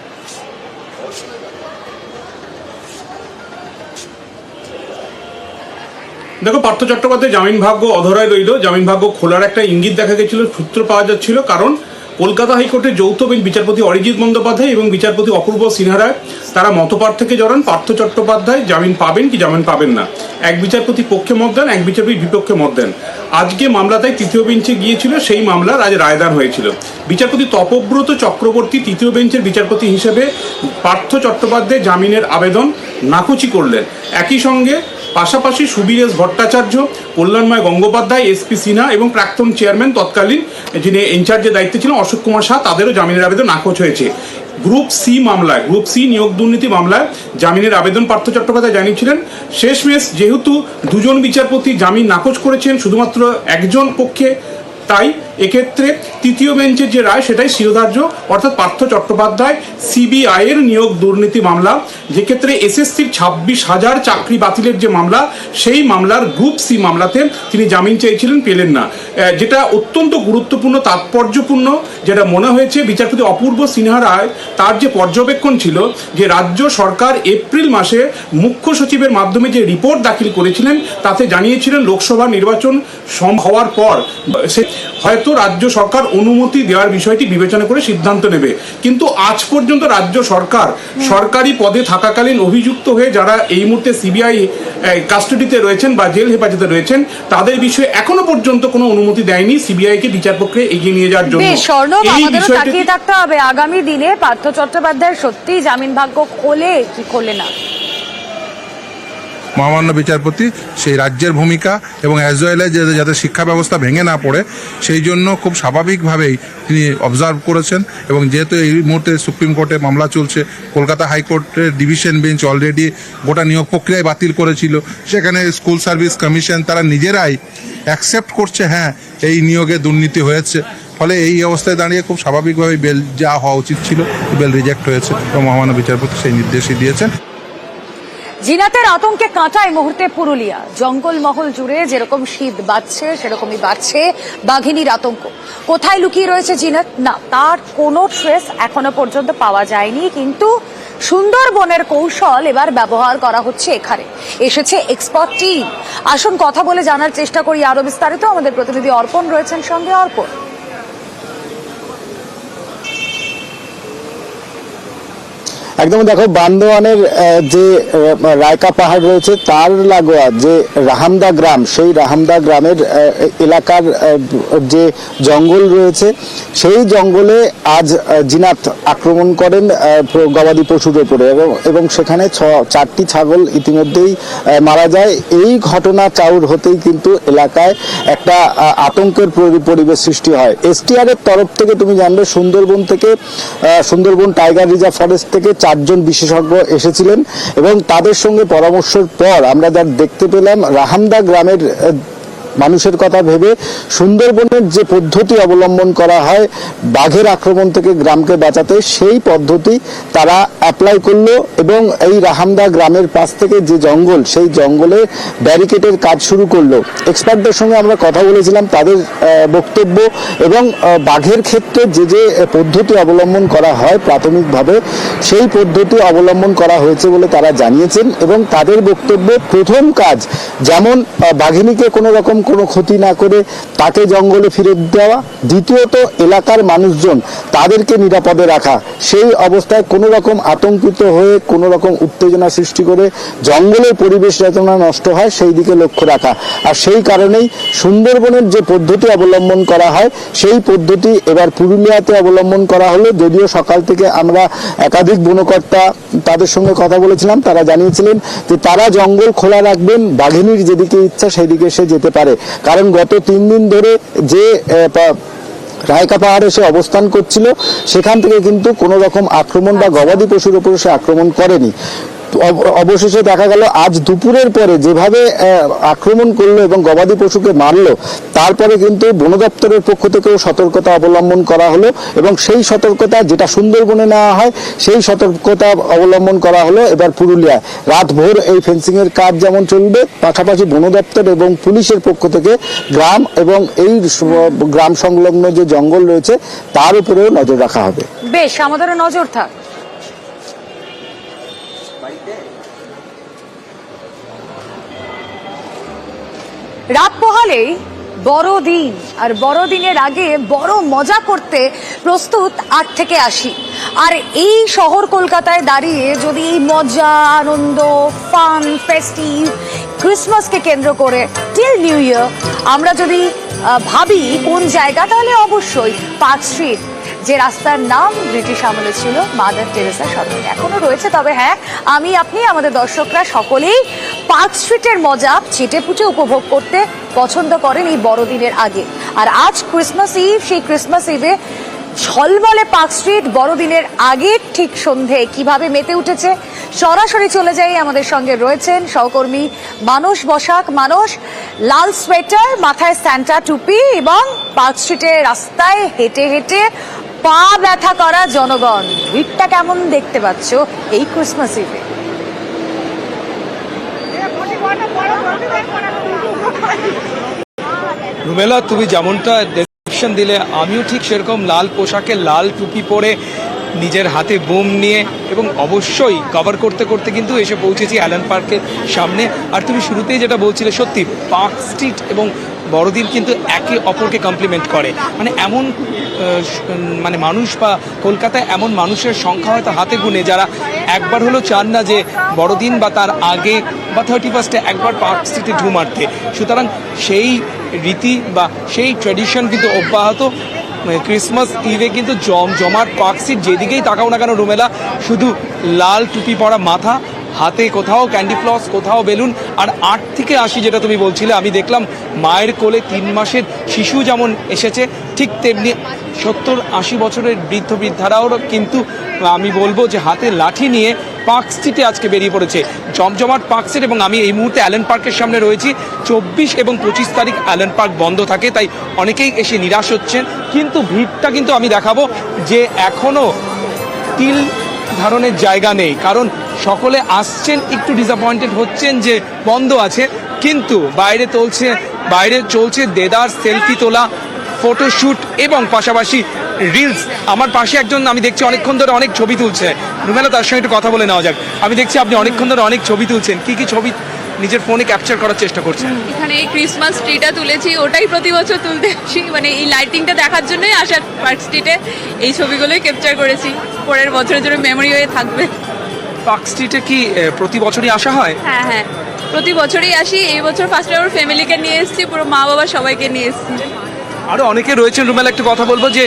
দেখো, পার্থ চট্টোপাধ্যায় জামিন ভাগ্য অধরায় রইল। জামিন ভাগ্য খোলার একটা ইঙ্গিত দেখা গেছিল, সূত্র পাওয়া যাচ্ছিল, কারণ কলকাতা হাইকোর্টের যৌথ বেঞ্চ বিচারপতি অরিজিৎ বন্দ্যোপাধ্যায় এবং বিচারপতি অপূর্ব সিনহা রায় তারা মতপার্থক্যে জড়ান পার্থ চট্টোপাধ্যায় জামিন পাবেন কি জামিন পাবেন না। এক বিচারপতি পক্ষে মত দেন, এক বিচারপতি বিপক্ষে মত দেন। আজকে মামলাটাই তৃতীয় বেঞ্চে গিয়েছিল, সেই মামলার আজ রায়দান হয়েছিল। বিচারপতি তপব্রত চক্রবর্তী তৃতীয় বেঞ্চের বিচারপতি হিসেবে পার্থ চট্টোপাধ্যায় জামিনের আবেদন নাকচি করলেন। একই সঙ্গে পাশাপাশি সুবীরেশ ভট্টাচার্য, কল্যাণময় গঙ্গোপাধ্যায়, এসপি সিনহা এবং প্রাক্তন চেয়ারম্যান তৎকালীন যিনি ইনচার্জের দায়িত্বে ছিলেন অশোক কুমার শাহ, তাদেরও জামিনের আবেদন নাকচ হয়েছে। গ্রুপ সি মামলায়, গ্রুপ সি নিয়োগ দুর্নীতি মামলায় জামিনের আবেদন পার্থ চট্টোপাধ্যায় জানিয়েছিলেন। শেষমেশ যেহেতু দুজন বিচারপতি জামিন নাকচ করেছেন শুধুমাত্র একজন পক্ষে, তাই এক্ষেত্রে তৃতীয় বেঞ্চের যে রায় সেটাই শিরোধার্য, অর্থাৎ পার্থ চট্টোপাধ্যায় সিবিআই এর নিয়োগ দুর্নীতি মামলা, যে ক্ষেত্রে এসএসসির 26,000 চাকরি বাতিলের যে মামলা, সেই মামলার গ্রুপ সি মামলাতে তিনি জামিন চেয়েছিলেন, পেলেন না। যেটা অত্যন্ত গুরুত্বপূর্ণ, তাৎপর্যপূর্ণ যেটা মনে হয়েছে, বিচারপতি অপূর্ব সিনহা রায় তার যে পর্যবেক্ষণ ছিল যে রাজ্য সরকার এপ্রিল মাসে মুখ্য সচিবের মাধ্যমে যে রিপোর্ট দাখিল করেছিলেন তাতে জানিয়েছিলেন লোকসভা নির্বাচন হওয়ার পর সে হয়তো রাজ্য সরকার অনুমতি দেওয়ার বিষয়টি বিবেচনা করে সিদ্ধান্ত নেবে। কিন্তু আজ পর্যন্ত রাজ্য সরকার সরকারি পদে থাকাকালীন অভিযুক্ত হয়ে যারা এই মুহূর্তে সিবিআই কাস্টডিতে রয়েছেন বা জেল হেফাজতে রয়েছেন তাদের বিষয়ে এখনো পর্যন্ত কোনো অনুমতি দেয়নি সিবিআই কে বিচার প্রক্রিয়া এগিয়ে নিয়ে যাওয়ার জন্য। এই বিষয়টি তাকিয়ে থাকতে হবে আগামী দিনে পার্থ চট্টোপাধ্যায়ের সত্যি জামিন ভাগ্য খোলে কি খোলে না। মহামান্য বিচারপতি সেই রাজ্যের ভূমিকা এবং অ্যাজ ওয়েল এজ যাতে শিক্ষা ব্যবস্থা ভেঙে না পড়ে সেই জন্য খুব স্বাভাবিকভাবেই তিনি অবজার্ভ করেছেন। এবং যেহেতু এই মুহূর্তে সুপ্রিম কোর্টে মামলা চলছে, কলকাতা হাইকোর্টের ডিভিশন বেঞ্চ অলরেডি গোটা নিয়োগ প্রক্রিয়ায় বাতিল করেছিল, সেখানে স্কুল সার্ভিস কমিশন তারা নিজেরাই অ্যাকসেপ্ট করছে হ্যাঁ এই নিয়োগে দুর্নীতি হয়েছে। ফলে এই অবস্থায় দাঁড়িয়ে খুব স্বাভাবিকভাবেই বেল যা হওয়া উচিত ছিল বেল রিজেক্ট হয়েছে এবং মহামান্য বিচারপতি সেই নির্দেশই দিয়েছেন। জিনাতের আতঙ্কে কাঁটা এই মুহূর্তে পুরুলিয়া। জঙ্গলমহল জুড়ে যেরকম শীত বাড়ছে সেরকমই বাড়ছে বাঘিনীর আতঙ্ক। কোথায় লুকিয়ে রয়েছে জিনাত, না তার কোনো ট্রেস এখনো পর্যন্ত পাওয়া যায়নি, কিন্তু সুন্দরবনের কৌশল এবার ব্যবহার করা হচ্ছে। এখানে এসেছে এক্সপার্ট টিম। আসুন কথা বলে জানার চেষ্টা করি আরো বিস্তারিত। আমাদের প্রতিনিধি অর্পণ রয়েছেন সঙ্গে। অর্পণ, একদম দেখো, বান্দোয়ানের যে রায়কা পাহাড় রয়েছে তার লাগোয়া যে রাহামদা গ্রাম, সেই রাহামদা গ্রামের এলাকার যে জঙ্গল রয়েছে সেই জঙ্গলে আজ জিনাত আক্রমণ করেন গবাদি পশুর উপরে এবং সেখানে 4টি ছাগল ইতিমধ্যেই মারা যায়। এই ঘটনা চাউর হতেই কিন্তু এলাকায় একটা আতঙ্কের পরিবেশ সৃষ্টি হয়। এসটিআর এর তরফ থেকে তুমি জানবে সুন্দরবন থেকে, সুন্দরবন টাইগার রিজার্ভ ফরেস্ট থেকে 4 জন বিশেষজ্ঞ এসেছিলেন এবং তাদের সঙ্গে পরামর্শের পর আমরা যা দেখতে পেলাম রাহামদা গ্রামের মানুষের কথা ভেবে সুন্দরবনের যে পদ্ধতি অবলম্বন করা হয় বাঘের আক্রমণ থেকে গ্রামকে বাঁচাতে, সেই পদ্ধতি তারা অ্যাপ্লাই করলো এবং এই রাহামদা গ্রামের পাশ থেকে যে জঙ্গল, সেই জঙ্গলে ব্যারিকেডের কাজ শুরু করলো। এক্সপার্টদের সঙ্গে আমরা কথা বলেছিলাম, তাদের বক্তব্য এবং বাঘের ক্ষেত্রে যে যে পদ্ধতি অবলম্বন করা হয় প্রাথমিকভাবে সেই পদ্ধতি অবলম্বন করা হয়েছে বলে তারা জানিয়েছেন। এবং তাদের বক্তব্য, প্রথম কাজ যেমন বাঘিনীকে কোনো রকম কোনো ক্ষতি না করে তাকে জঙ্গলে ফিরে দেওয়া, দ্বিতীয়ত এলাকার মানুষজন তাদেরকে নিরাপদে রাখা, সেই অবস্থায় কোনো রকম আতঙ্কিত হয়ে কোনো রকম উত্তেজনা সৃষ্টি করে জঙ্গলের পরিবেশ যাতে না নষ্ট হয় সেই দিকে লক্ষ্য রাখা। আর সেই কারণেই সুন্দরবনের যে পদ্ধতি অবলম্বন করা হয় সেই পদ্ধতি এবার পুরুলিয়াতে অবলম্বন করা হলো। যদিও সকাল থেকে আমরা একাধিক বনকর্তা তাদের সঙ্গে কথা বলেছিলাম, তারা জানিয়েছিলেন যে তারা জঙ্গল খোলা রাখবেন, বাঘিনীর যেদিকে ইচ্ছা সেদিকে সে যেতে পারে। কারণ গত 3 দিন ধরে যে রায়কা পাহাড়ে সে অবস্থান করছিল সেখান থেকে কিন্তু কোনো রকম আক্রমণ বা গবাদি পশুর উপর সে আক্রমণ করেনি। অবশেষে দেখা গেল আজ দুপুরের পরে যেভাবে আক্রমণ করলো এবং গবাদি পশুকে মারলো, তারপরে কিন্তু বন দপ্তরের পক্ষ থেকেও সতর্কতা অবলম্বন করা হলো এবং সেই সতর্কতা যেটা সুন্দরবনে নেওয়া হয় সেই সতর্কতা অবলম্বন করা হলো এবার পুরুলিয়ায়। রাত ভোর এই ফেন্সিং এর কাজ যেমন চলবে, পাশাপাশি বন দপ্তর এবং পুলিশের পক্ষ থেকে গ্রাম এবং এই গ্রাম সংলগ্ন যে জঙ্গল রয়েছে তার উপরেও নজর রাখা হবে। বেশ, আমাদেরও নজর থাক। রাত পোহালেই বড়দিন, আর বড়দিনের আগে বড় মজা করতে প্রস্তুত 8 থেকে 80। আর এই শহর কলকাতায় দাঁড়িয়ে যদি এই মজা, আনন্দ, ফান, ফেস্টিভ, ক্রিসমাসকে কেন্দ্র করে টিল নিউ ইয়ার আমরা যদি ভাবি কোন জায়গা, তাহলে অবশ্যই পার্ক স্ট্রিট, যে রাস্তার নাম ব্রিটিশ আমলে ছিল মাদার টেরেসা সড়ক, এখনো রয়েছে। তবে হ্যাঁ, আমি আপনি আমাদের দর্শকরা সকলেই পার্ক স্ট্রিটের মজা চেটেপুটে উপভোগ করতে পছন্দ করেন এই বড়দিনের আগে। আর আজ ক্রিসমাস ইভ, সেই ক্রিসমাস ইভে ঝলমলে পার্ক স্ট্রিট বড়দিনের আগে ঠিক সন্ধে কিভাবে মেতে উঠেছে, সরাসরি চলে যাই। আমাদের সঙ্গে রয়েছেন সহকর্মী মানস বসাক। মানস, লাল সোয়েটার, মাথায় স্যান্টা টুপি এবং পার্ক স্ট্রিটের রাস্তায় হেঁটে হেঁটে পা ব্যথা করা জনগণ, ভিড়টা কেমন দেখতে পাচ্ছ এই ক্রিসমাস ইভে? রুমেলা, তুমি যেমনটা ডেসক্রিপশন দিলে, আমিও ঠিক সেরকম লাল পোশাকে, লাল টুপি পরে, নিজের হাতে বোম নিয়ে এবং অবশ্যই কভার করতে করতে কিন্তু এসে পৌঁছেছি অ্যালেন পার্কের সামনে। আর তুমি শুরুতেই যেটা বলছিলে, সত্যি পার্ক স্ট্রিট এবং বড়দিন কিন্তু একে অপরকে কমপ্লিমেন্ট করে। মানে এমন মানে মানুষ বা কলকাতায় এমন মানুষের সংখ্যা হয়তো হাতে গুনে যারা একবার হলো চান না যে বড়দিন বা তার আগে বা 31 একবার পার্ক স্ট্রিটে ঢু মারতে। সুতরাং সেই রীতি বা সেই ট্র্যাডিশন কিন্তু অব্যাহত। ক্রিসমাস ইভে কিন্তু জমজমাট পার্ক স্ট্রিট, যেদিকেই তাকাও না কেন রুমেলা, শুধু লাল টুপি পরা মাথা, হাতে কোথাও ক্যান্ডি ফ্লস, কোথাও বেলুন। আর 8 থেকে 80 যেটা তুমি বলছিলে, আমি দেখলাম মায়ের কোলে 3 মাসের শিশু যেমন এসেছে, ঠিক তেমনি 70-80 বছরের বৃদ্ধ বৃদ্ধারাও কিন্তু আমি বলবো যে হাতে লাঠি নিয়ে পার্ক স্ট্রিটে আজকে বেরিয়ে পড়েছে। জমজমাট পার্ক স্ট্রিট। এবং আমি এই মুহূর্তে অ্যালেন পার্কের সামনে রয়েছি। 24 এবং 25 তারিখ অ্যালেন পার্ক বন্ধ থাকে, তাই অনেকেই এসে নিরাশ হচ্ছেন। কিন্তু ভিড়টা কিন্তু আমি দেখাবো যে এখনও তিল ধারণের জায়গা নেই, কারণ সকলে আসছেন, একটু ডিসঅ্যাপয়েন্টেড হচ্ছেন যে বন্ধ আছে, কিন্তু বাইরে চলছে দেদার সেলফি তোলা, ফটোশ্যুট এবং পাশাপাশি রিলস। আমার পাশে একজন আমি দেখছি অনেকক্ষণ ধরে অনেক ছবি তুলছে। রুমেলা, তার সঙ্গে একটু কথা বলে নেওয়া যাক। আমি দেখছি আপনি অনেকক্ষণ ধরে অনেক ছবি তুলছেন, কি ছবি নিজের ফোনে ক্যাপচার করার চেষ্টা করছেন? এখানে এই ক্রিসমাস ট্রিটা তুলেছি, ওটাই প্রতি বছর তুলতে আসি, মানে এই লাইটিংটা দেখার জন্যই আসার পার্ক স্ট্রিটে। এই ছবিগুলোই ক্যাপচার করেছি, পরের বছরের জন্য মেমোরি হয়ে থাকবে। পার্ক স্ট্রিটে কি প্রতি বছরই আসা হয়? হ্যাঁ হ্যাঁ, প্রতি বছরই আসি। এই বছর ফার্স্টে আমার ফ্যামিলিকে নিয়ে এসেছি, পুরো মা বাবা সবাইকে নিয়ে এসেছি। আরও অনেকে রয়েছেন রুমেলা, একটু কথা বলবো যে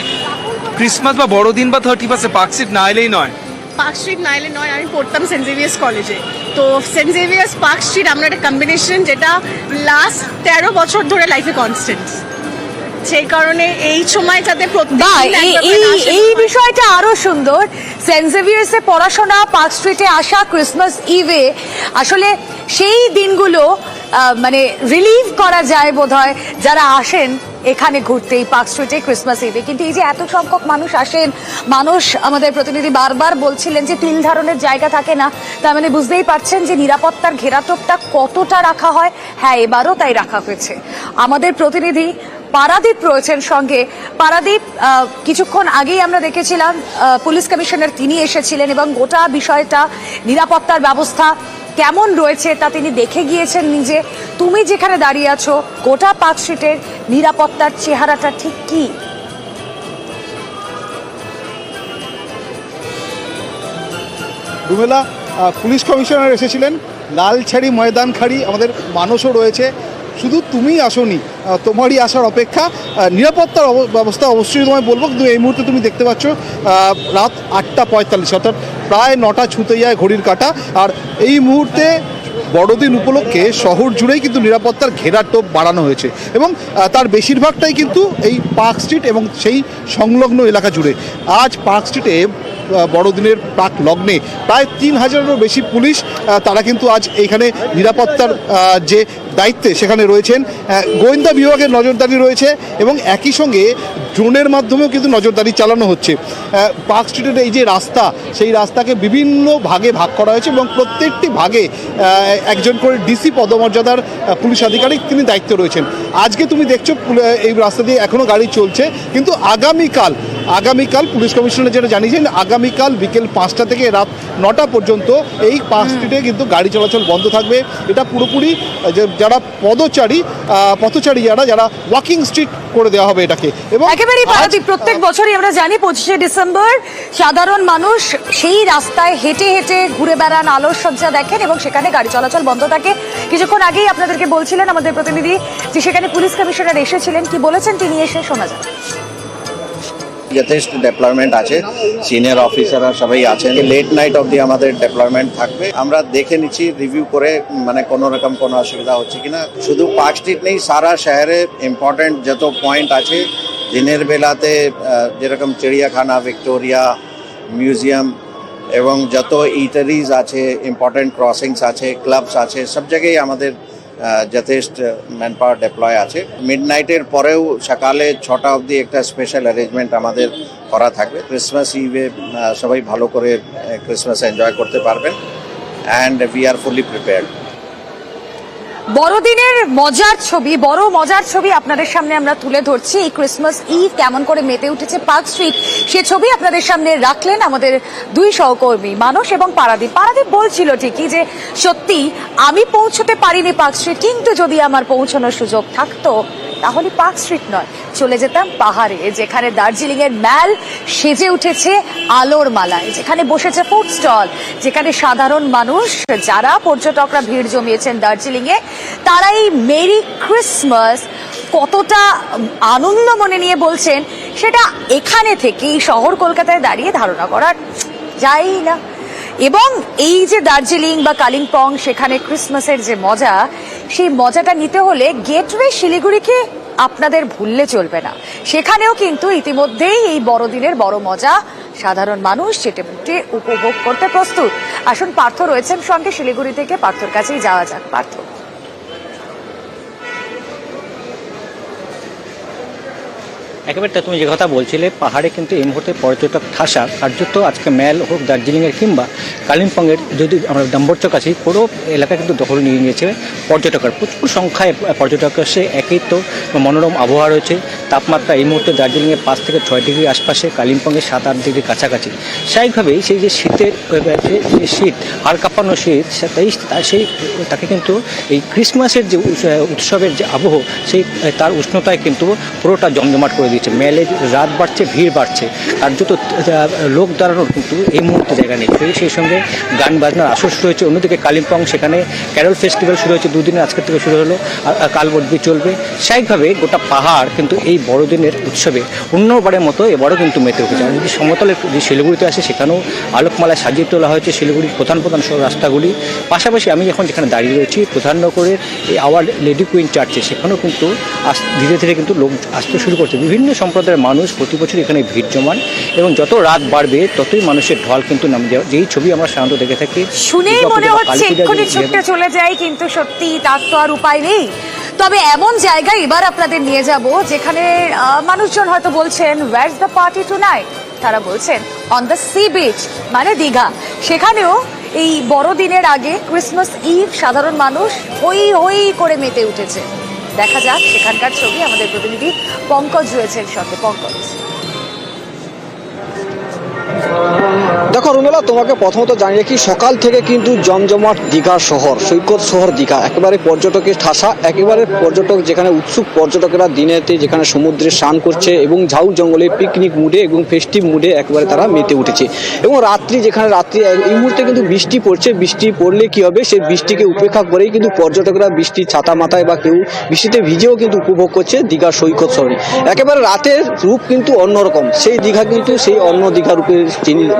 ক্রিসমাস বা বড়দিন বা 31 পার্ক স্ট্রিট না এলেই নয়। পার্ক স্ট্রিট না এলে নয়। আমি পড়তাম সেন্ট জেভিয়ার্স কলেজে, তো সেন্ট জেভিয়ার্স পার্ক স্ট্রিট আমরা একটা কম্বিনেশন, যেটা লাস্ট 13 বছর ধরে লাইফে কনস্ট্যান্ট। সেই কারণে এই সময়টাতে এই বিষয়টা আরো সুন্দর। সেন্ট জেভিয়ার্সে পড়াশোনা, পার্ক স্ট্রিটে আসা, ক্রিসমাস ইভে আসলে সেই দিনগুলো মানে রিলিভ করা যায় বোধহয় যারা আসেন এখানে ঘুরতে এই পার্ক স্ট্রিটে ক্রিসমাস ইভে। কিন্তু এই যে এত সংখ্যক মানুষ আসেন, মানুষ, আমাদের প্রতিনিধি বারবার বলছিলেন যে তিল ধারণের জায়গা থাকে না, তার মানে বুঝতেই পারছেন যে নিরাপত্তার ঘেরাটোপটা কতটা রাখা হয়। হ্যাঁ, এবারও তাই রাখা হয়েছে। আমাদের প্রতিনিধি পারাদীপ রয়েছেন সঙ্গে। পারাদীপ, কিছুক্ষণ আগেই আমরা দেখেছিলাম পুলিশ কমিশনার তিনি এসেছিলেন এবং গোটা বিষয়টা, নিরাপত্তার ব্যবস্থা কেমন রয়েছে তা তিনি দেখে গিয়েছেন নিজে। তুমি যেখানে দাঁড়িয়ে আছো, গোটা পার্ক স্ট্রিটের নিরাপত্তার চেহারাটা ঠিক কি? রুমেলা, পুলিশ কমিশনার এসেছিলেন, লালছাড়ি ময়দান খাড়ি আমাদের মানুষও রয়েছে। শুধু তুমিই আসোনি, তোমারই আসার অপেক্ষা। নিরাপত্তার ব্যবস্থা অবশ্যই তোমায় বলবো, কিন্তু এই মুহূর্তে তুমি দেখতে পাচ্ছ রাত 8:45, অর্থাৎ প্রায় 9টা ছুঁতে যায় ঘড়ির কাঁটা। আর এই মুহূর্তে বড়দিন উপলক্ষে শহর জুড়েই কিন্তু নিরাপত্তার ঘেরাটোপ বাড়ানো হয়েছে এবং তার বেশিরভাগটাই কিন্তু এই পার্ক স্ট্রিট এবং সেই সংলগ্ন এলাকা জুড়ে। আজ পার্ক স্ট্রিটে বড়দিনের প্রাক লগ্নে প্রায় 3000-এরও বেশি পুলিশ, তারা কিন্তু আজ এইখানে নিরাপত্তার যে দায়িত্বে সেখানে রয়েছেন। গোয়েন্দা বিভাগের নজরদারি রয়েছে এবং একই সঙ্গে ড্রোনের মাধ্যমেও কিন্তু নজরদারি চালানো হচ্ছে। পার্ক স্ট্রিটের এই যে রাস্তা, সেই রাস্তাকে বিভিন্ন ভাগে ভাগ করা হয়েছে এবং প্রত্যেকটি ভাগে একজন করে ডিসি পদমর্যাদার পুলিশ আধিকারিক তিনি দায়িত্বে রয়েছেন। আজকে তুমি দেখছো এই রাস্তা দিয়ে এখনও গাড়ি চলছে, কিন্তু আগামীকাল আগামীকাল পুলিশ কমিশনার যেটা জানিয়েছেন, আগামীকাল বিকেল 5টা থেকে রাত 9টা পর্যন্ত এই পার্ক স্ট্রিটে কিন্তু গাড়ি চলাচল বন্ধ থাকবে। এটা পুরোপুরি যারা পথচারী যারা ওয়াকিং স্ট্রিট করে দেওয়া হবে এটাকে। এবং একেবারেই পারাদীপ প্রত্যেক বছরই আমরা জানি 25শে ডিসেম্বর সাধারণ মানুষ সেই রাস্তায় হেঁটে হেঁটে ঘুরে বেড়ান, আলোকসজ্জা দেখেন এবং সেখানে গাড়ি চলাচল বন্ধ থাকে। কিছুক্ষণ আগেই আপনাদেরকে বলছিলেন আমাদের প্রতিনিধি যে সেখানে পুলিশ কমিশনার এসেছিলেন, কি বলেছেন তিনি এসে শোনা যায়। যথেষ্ট ডেপ্লয়মেন্ট আছে, সিনিয়র অফিসাররা সবাই আছেন। লেট নাইট অবধি আমাদের ডেপ্লয়মেন্ট থাকবে। আমরা দেখে নিচ্ছি রিভিউ করে মানে কোনো রকম কোনো অসুবিধা হচ্ছে কিনা। শুধু পার্ক স্ট্রিট নেই, সারা শহরে ইম্পর্টেন্ট যত পয়েন্ট আছে দিনের বেলাতে, যেরকম চিড়িয়াখানা, ভিক্টোরিয়া, মিউজিয়াম এবং যত ইটারিজ আছে, ইম্পর্টেন্ট ক্রসিংস আছে, ক্লাবস আছে, সব জায়গায় আমাদের যথেষ্ট ম্যান পাওয়ার ডেপ্লয় আছে। মিড নাইটের পরেও সকালে 6টা অবধি একটা স্পেশাল অ্যারেঞ্জমেন্ট আমাদের করা থাকবে। ক্রিসমাস ইভে সবাই ভালো করে ক্রিসমাস এনজয় করতে পারবেন and we are fully prepared. বড়দিনের বড় মজার ছবি আপনাদের সামনে আমরা তুলে ধরছি। এই ক্রিসমাস ইভ কেমন করে মেতে উঠেছে পার্ক স্ট্রিট, সে ছবি আপনাদের সামনে রাখলেন আমাদের দুই সহকর্মী মানস এবং পারাদীপ। পারাদীপ বলছিল ঠিকই যে সত্যি আমি পৌঁছতে পারিনি পার্ক স্ট্রিট, কিন্তু যদি আমার পৌঁছানোর সুযোগ থাকতো তাহলে পার্ক স্ট্রিট নয়, চলে যেতাম পাহাড়ে, যেখানে দার্জিলিং এর ম্যাল সেজে উঠেছে আলোর মালায়, যেখানে বসেছে ফুড স্টল, যেখানে সাধারণ মানুষ যারা পর্যটকরা ভিড় জমিয়েছেন দার্জিলিং এ, তারা এই মেরি ক্রিসমাস কতটা আনন্দ মনে নিয়ে বলছেন সেটা এখানে থেকে এই শহর কলকাতায় দাঁড়িয়ে ধারণা করার যায় না। এবং এই যে দার্জিলিং বা কালিম্পং, সেখানে ক্রিসমাসের যে মজা, সেই মজাটা নিতে হলে গেটওয়ে শিলিগুড়িকে আপনাদের ভুললে চলবে না। সেখানেও কিন্তু ইতিমধ্যেই এই বড়দিনের বড় মজা সাধারণ মানুষ চেটেপুটে উপভোগ করতে প্রস্তুত। আসুন, পার্থ রয়েছেন সঙ্গে শিলিগুড়ি থেকে, পার্থর কাছেই যাওয়া যাক। পার্থ, একেবারে তুমি যে কথা বলছিলে, পাহাড়ে কিন্তু এই মুহূর্তে পর্যটক ঠাসা। কার্যত আজকে ম্যাল হোক, দার্জিলিংয়ের কিংবা কালিম্পংয়ের, যদি আমরা ডাম্বরচক আছি, পুরো এলাকা কিন্তু দখল নিয়ে নিয়েছে পর্যটকরা। প্রচুর সংখ্যায় পর্যটক আসে। একই তো মনোরম আবহাওয়া রয়েছে। তাপমাত্রা এই মুহূর্তে দার্জিলিংয়ে 5 থেকে 6 ডিগ্রি আশপাশে, কালিম্পংয়ে 7-8 ডিগ্রি কাছাকাছি। স্বাভাবিকভাবেই সেই যে শীতের শীত, হাড় কাঁপানো শীত, তাকে কিন্তু এই ক্রিসমাসের যে উৎসবের যে আবহ, তার উষ্ণতায় কিন্তু পুরোটা জমজমাট করে দিচ্ছে। মেলে রাত বাড়ছে, ভিড় বাড়ছে, কার্যত লোক দাঁড়ানোর কিন্তু এই মুহূর্তে জায়গা নেই। সেই সঙ্গে গান বাজনার আসর শুরু হয়েছে। অন্যদিকে কালিম্পং, সেখানে ক্যারল ফেস্টিভ্যাল শুরু হয়েছে, 2 দিনের আজকের থেকে শুরু হলো, কাল অবধি চলবে। স্বাভাবিকভাবে গোটা পাহাড় কিন্তু এই বড়দিনের উৎসবে অন্যবারের মতো এবারও কিন্তু মেতে উঠেছে। আর যদি সমতলের যে শিলিগুড়িতে আসে, সেখানেও আলোকমালায় সাজিয়ে তোলা হয়েছে শিলিগুড়ির প্রধান রাস্তাগুলি। পাশাপাশি আমি এখন যেখানে দাঁড়িয়ে রয়েছি, প্রধাননগরের এই আওয়ার লেডি কুইন চার্চে, সেখানেও কিন্তু ধীরে ধীরে কিন্তু লোক আসতে শুরু করছে। বিভিন্ন সম্প্রদায়ের মানুষ প্রতি বছর এখানে ভিড় জমান এবং যত রাত বাড়বে ততই মানুষের ঢল কিন্তু নামে যাবে। যেই ছবি আমরা সাধারণত দেখে থাকি, শুনেই মনে হচ্ছে এক্ষুনি ছুটতে চলে যাই, কিন্তু সত্যি তার তো আর উপায় নেই। তবে এমন জায়গায় এবার আপনাদের নিয়ে যাব যেখানে মানুষজন হয়তো বলছেন ওয়্যারস দ্য পার্টি টুনাইট, তারা বলছেন অন দ্য সি বিচ, মানে দীঘা। সেখানেও এই বড়দিনের আগে ক্রিসমাস ইভ সাধারণ মানুষ হই হই করে মেতে উঠেছে। দেখা যাক সেখানকার ছবি, আমাদের প্রতিনিধি পঙ্কজ রয়েছেন সঙ্গে। পঙ্কজ, দেখো রুমেলা, তোমাকে প্রথমত জানিয়ে রাখি, সকাল থেকে কিন্তু জমজমাট দীঘা শহর, সৈকত শহর দীঘা, একেবারে পর্যটকের ঠাসা। একেবারে পর্যটক, যেখানে উৎসুক পর্যটকেরা দিনেতে যেখানে সমুদ্রে স্নান করছে এবং ঝাউ জঙ্গলে পিকনিক মুডে এবং ফেস্টিভ মুডে একেবারে তারা মেতে উঠেছে। এবং রাত্রি এই মুহূর্তে কিন্তু বৃষ্টি পড়ছে। বৃষ্টি পড়লে কি হবে, সেই বৃষ্টিকে উপেক্ষা করেই কিন্তু পর্যটকরা বৃষ্টির ছাতা মাথায় বা কেউ বৃষ্টিতে ভিজেও কিন্তু উপভোগ করছে দীঘা সৈকত শহরে। একেবারে রাতের রূপ কিন্তু অন্যরকম। সেই দীঘা কিন্তু সেই অন্য দীঘা রূপে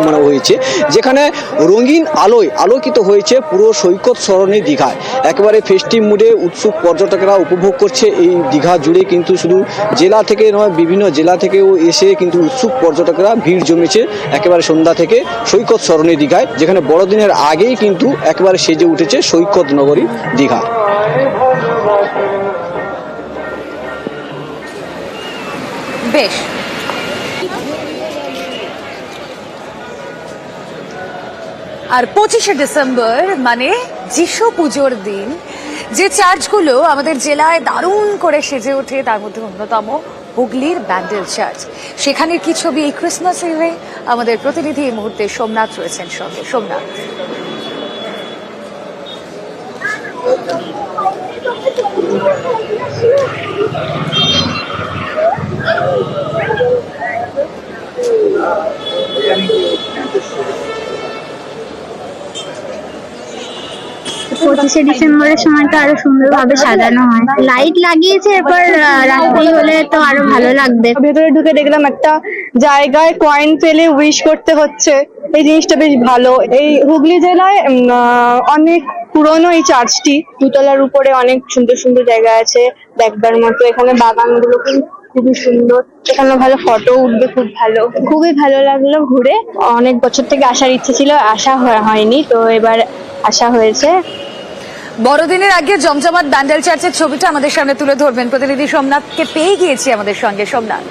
মানে হয়েছে, যেখানে রঙিন আলোয় আলোকিত হয়েছে পুরো সৈকত সরণি দীঘায়। একেবারে ফেস্টিভ মুডে উৎসুক পর্যটকরা উপভোগ করছে এই দীঘা জুড়ে। কিন্তু শুধু জেলা থেকে নয়, বিভিন্ন জেলা থেকেও এসে কিন্তু উৎসুক পর্যটকরা ভিড় জমেছে একেবারে সন্ধ্যা থেকে সৈকত সরণি দীঘায়, যেখানে বড়দিনের আগেই কিন্তু একেবারে সেজে উঠেছে সৈকত নগরী দীঘা। বেশ, আর 25শে ডিসেম্বর মানে যিশু পুজোর দিন, যে চার্চগুলো আমাদের জেলায় দারুণ করে সেজে ওঠে, তার মধ্যে অন্যতম হুগলির ব্যান্ডেল চার্চ। সেখানের কি ছবি এই ক্রিসমাস ইভে? আমাদের প্রতিনিধি এই মুহূর্তে সোমনাথ রয়েছেন সঙ্গে। সোমনাথ, পঁচিশে ডিসেম্বরের সময়টা আরো সুন্দরভাবে সাজানো হয়, লাইট লাগিয়েছে, এরপর রাত্রি হলে তো আরো ভালো লাগবে। ভেতরে ঢুকে দেখলাম একটা জায়গায় কয়েন ফেলে উইশ করতে হচ্ছে, এই জিনিসটা বেশ ভালো। এই হুগলি জেলায় অনেক পুরনো এই চার্চটি, দুতলার উপরে অনেক সুন্দর সুন্দর জায়গা আছে দেখবার মতো। এখানে বাগানগুলো খুবই সুন্দর, এখানে ভালো ফটো উঠবে, খুব ভালো, খুবই ভালো লাগলো ঘুরে। অনেক বছর থেকে আসার ইচ্ছে ছিল, আসা হয়নি, তো এবার আসা হয়েছে। বড়দিনের আগে জমজমাট ব্যান্ডেল চার্চের ছবিটা আমাদের সামনে তুলে ধরবেন প্রতিনিধি সোমনাথকে পেয়ে গিয়েছি আমাদের সঙ্গে। সোমনাথ,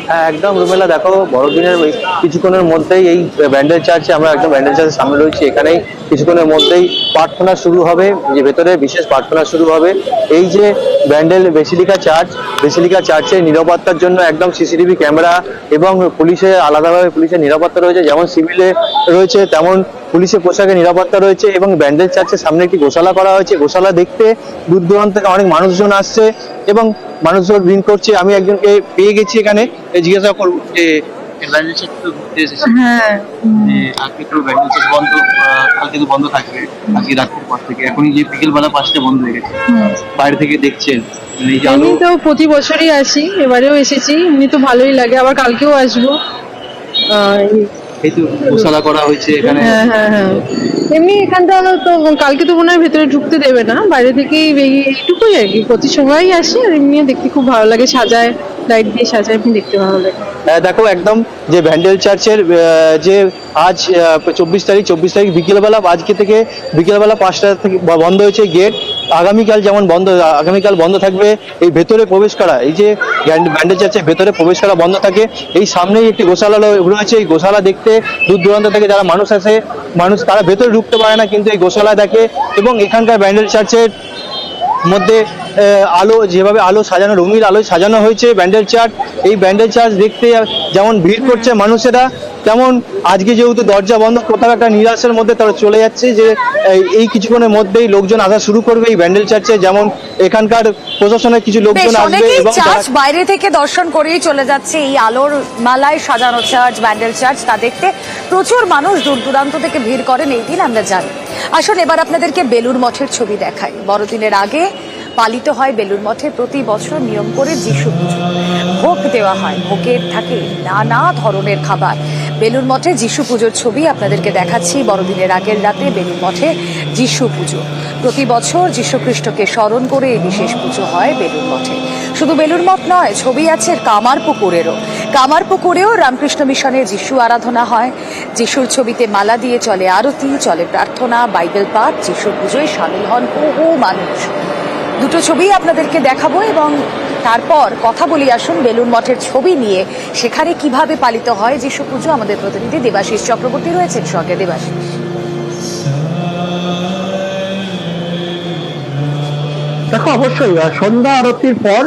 হ্যাঁ একদম রুমেলা, দেখো বড়দিনের কিছুক্ষণের মধ্যেই এই ব্যান্ডেল চার্চে আমরা একদম ব্যান্ডেল চার্চের সামনে রয়েছি। এখানেই কিছুক্ষণের মধ্যেই প্রার্থনা শুরু হবে, যে ভেতরে বিশেষ প্রার্থনা শুরু হবে। এই যে ব্যান্ডেল বেসিলিকা চার্চের নিরাপত্তার জন্য একদম সিসিটিভি ক্যামেরা এবং পুলিশের আলাদাভাবে পুলিশের নিরাপত্তা রয়েছে, যেমন সিভিলে রয়েছে তেমন পুলিশের পোশাকে নিরাপত্তা রয়েছে। এবং ব্যান্ডেল চার্চের সামনে একটি গোশালা করা হয়েছে, গোশালা দেখতে দূর দূরান্ত থেকে অনেক মানুষজন আসছে এবং মানুষজন ভিড় করছে। আমি একজনকে পেয়ে গেছি এখানে, জিজ্ঞাসা করবো যে ব্যান্ডেল চার্চ তো ঘুরতে এসেছে, হ্যাঁ, আজকে তো ব্যান্ডেল চার্চ বন্ধ, কালকে তো বন্ধ থাকবে, আজকে রাত্রির পর থেকে এখনই যে বিকেলবেলা 5টা বন্ধ হয়ে গেছে, বাইরে থেকে দেখছেন। আমি তো প্রতি বছরই আসি, এবারেও এসেছি, এমনি তো ভালোই লাগে, আবার কালকেও আসবো। এই তো গোশালা করা হয়েছে এখানে। হ্যাঁ, এমনি এখানটা তো কালকে তো মনে হয় ভেতরে ঢুকতে দেবে না, বাইরে থেকেই এইটুকুই আর কি। প্রতি সময়ই আসি, আর এমনি দেখতে খুব ভালো লাগে, সাজায়, লাইট দিয়ে সাজায়, এমনি দেখতে ভালো লাগে। দেখো একদম যে ব্যান্ডেল চার্চের যে আজ 24 তারিখ বিকেলবেলা, আজকে থেকে বিকেলবেলা 5টা থেকে বন্ধ হয়েছে গেট। আগামীকাল বন্ধ থাকবে। এই ভেতরে প্রবেশ করা, এই যে ব্যান্ডেল চার্চের ভেতরে প্রবেশ করা বন্ধ থাকে। এই সামনেই একটি গোশালা রয়েছে, এই গোশালা দেখতে দূর দূরান্ত থেকে যারা মানুষ আসে, তারা ভেতরে ঢুকতে পারে না, কিন্তু এই গোশালা দেখে। এবং এখানকার ব্যান্ডেল চার্চের মধ্যে আলো, যেভাবে আলো সাজানো, রঙিন আলোয় সাজানো হয়েছে ব্যান্ডেল চার্চ। এই ব্যান্ডেল চার্চ দেখতে যেমন ভিড় করছে মানুষেরা, তেমন আজকে যেহেতু দরজা বন্ধ, কোথাও একটা নিরাশের মধ্যে তারা চলে যাচ্ছে যে এই কিছুক্ষণের মধ্যেই লোকজন আসা শুরু করবে এই ব্যান্ডেল চার্চে। যেমন এখানকার প্রশাসনের কিছু লোকজন আসবে এবং চার্চ বাইরে থেকে দর্শন করেই চলে যাচ্ছে। এই আলোর মালায় সাজানো চার্চ, ব্যান্ডেল চার্চ, তা দেখতে প্রচুর মানুষ দূর দূরান্ত থেকে ভিড় করেন এই দিন, আমরা জানি। আসুন এবার আপনাদেরকে বেলুড় মঠের ছবি দেখাই। বড়দিনের আগে পালিত হয় বেলুড় মঠে প্রতি বছর নিয়ম করে যিশু পুজো। ভোগ দেওয়া হয়, ভোগের থাকে নানা ধরনের খাবার। বেলুড় মঠে যিশু পুজোর ছবি আপনাদেরকে দেখাচ্ছি। বড়দিনের আগের রাতে বেলুড় মঠে যিশু পুজো। প্রতি বছর যীশু খ্রিস্টকে স্মরণ করে এই বিশেষ পুজো হয় বেলুড় মঠে। শুধু বেলুড় মঠ নয়, ছবি আছে কামারপুকুরেরও। কামারপুকুরেও রামকৃষ্ণ মিশনের যিশু আরাধনা হয়। যিশুর ছবিতে মালা দিয়ে চলে আরতি, চলে প্রার্থনা, বাইবেল পাঠ। যিশু পুজোয় সামিল হন বহু মানুষ। দুটো ছবি আপনাদেরকে দেখাবো এবং তারপর কথা বলি। আসুন বেলুড় মঠের ছবি নিয়ে, সেখানে কিভাবে পালিত হয় যিশু পুজো। আমাদের প্রতিনিধি দেবাশিস চক্রবর্তী রয়েছেন সঙ্গে। দেবাশিস, দেখো অবশ্যই সন্ধ্যা আরতির পর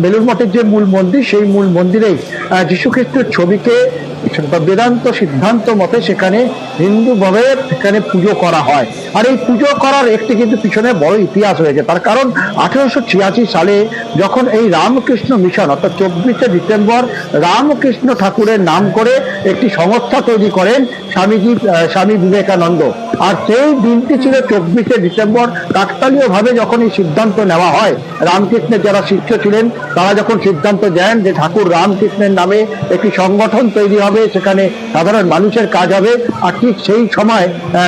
বেলুড় মঠের যে মূল মন্দির, সেই মূল মন্দিরেই যীশু খ্রিস্টের ছবিকে বেদান্ত সিদ্ধান্ত মতে সেখানে হিন্দুভাবে সেখানে পুজো করা হয়। আর এই পুজো করার একটি কিন্তু পিছনে বড় ইতিহাস রয়েছে। তার কারণ 1886 সালে যখন এই রামকৃষ্ণ মিশন, অর্থাৎ 24শে ডিসেম্বর রামকৃষ্ণ ঠাকুরের নাম করে একটি সংস্থা তৈরি করেন স্বামী বিবেকানন্দ। আর সেই দিনটি ছিল 24শে ডিসেম্বর। কাকতালীয়ভাবে যখন এই সিদ্ধান্ত নেওয়া হয়, রামকৃষ্ণের যারা শিষ্য ছিলেন তারা যখন সিদ্ধান্ত দেন যে ঠাকুর রামকৃষ্ণের নামে একটি সংগঠন তৈরি হবে, সেখানে সাধারণ মানুষের কাজ হবে। আর ঠিক সেই সময়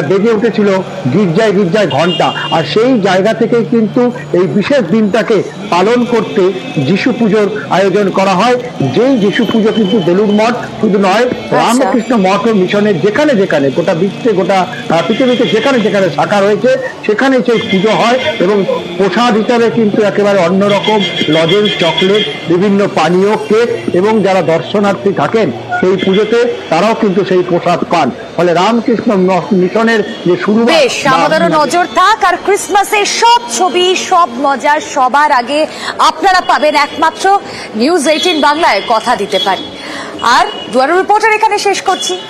বেজে উঠেছিল গির্জায় গির্জায় ঘন্টা। আর সেই জায়গা থেকেই কিন্তু এই বিশেষ দিনটাকে পালন করতে যিশু পুজোর আয়োজন করা হয়। যেই যিশু পুজো কিন্তু বেলুড় মঠ শুধু নয়, রামকৃষ্ণ মঠ ও মিশনের যেখানে যেখানে গোটা বিশ্বে, গোটা পৃথিবীতে যেখানে যেখানে শাখা রয়েছে, সেখানে সেই পুজো হয়। এবং প্রসাদ হিসাবে কিন্তু একেবারে অন্যরকম লজেন্স, চকলেট, বিভিন্ন পানীয়, কেক এবং যারা দর্শনার্থী থাকেন সেই পুজোতে তারাও কিন্তু সেই প্রসাদ পান। ফলে রামকৃষ্ণ মিশনের যে শুরু, বেশ, আমাদেরও নজর থাক। আর ক্রিসমাসের সব ছবি, সব মজা সবার আগে আপনারা পাবেন একমাত্র নিউজ 18 বাংলায়, কথা দিতে পারি। আর দুয়ারে রিপোর্টার এখানে শেষ করছি।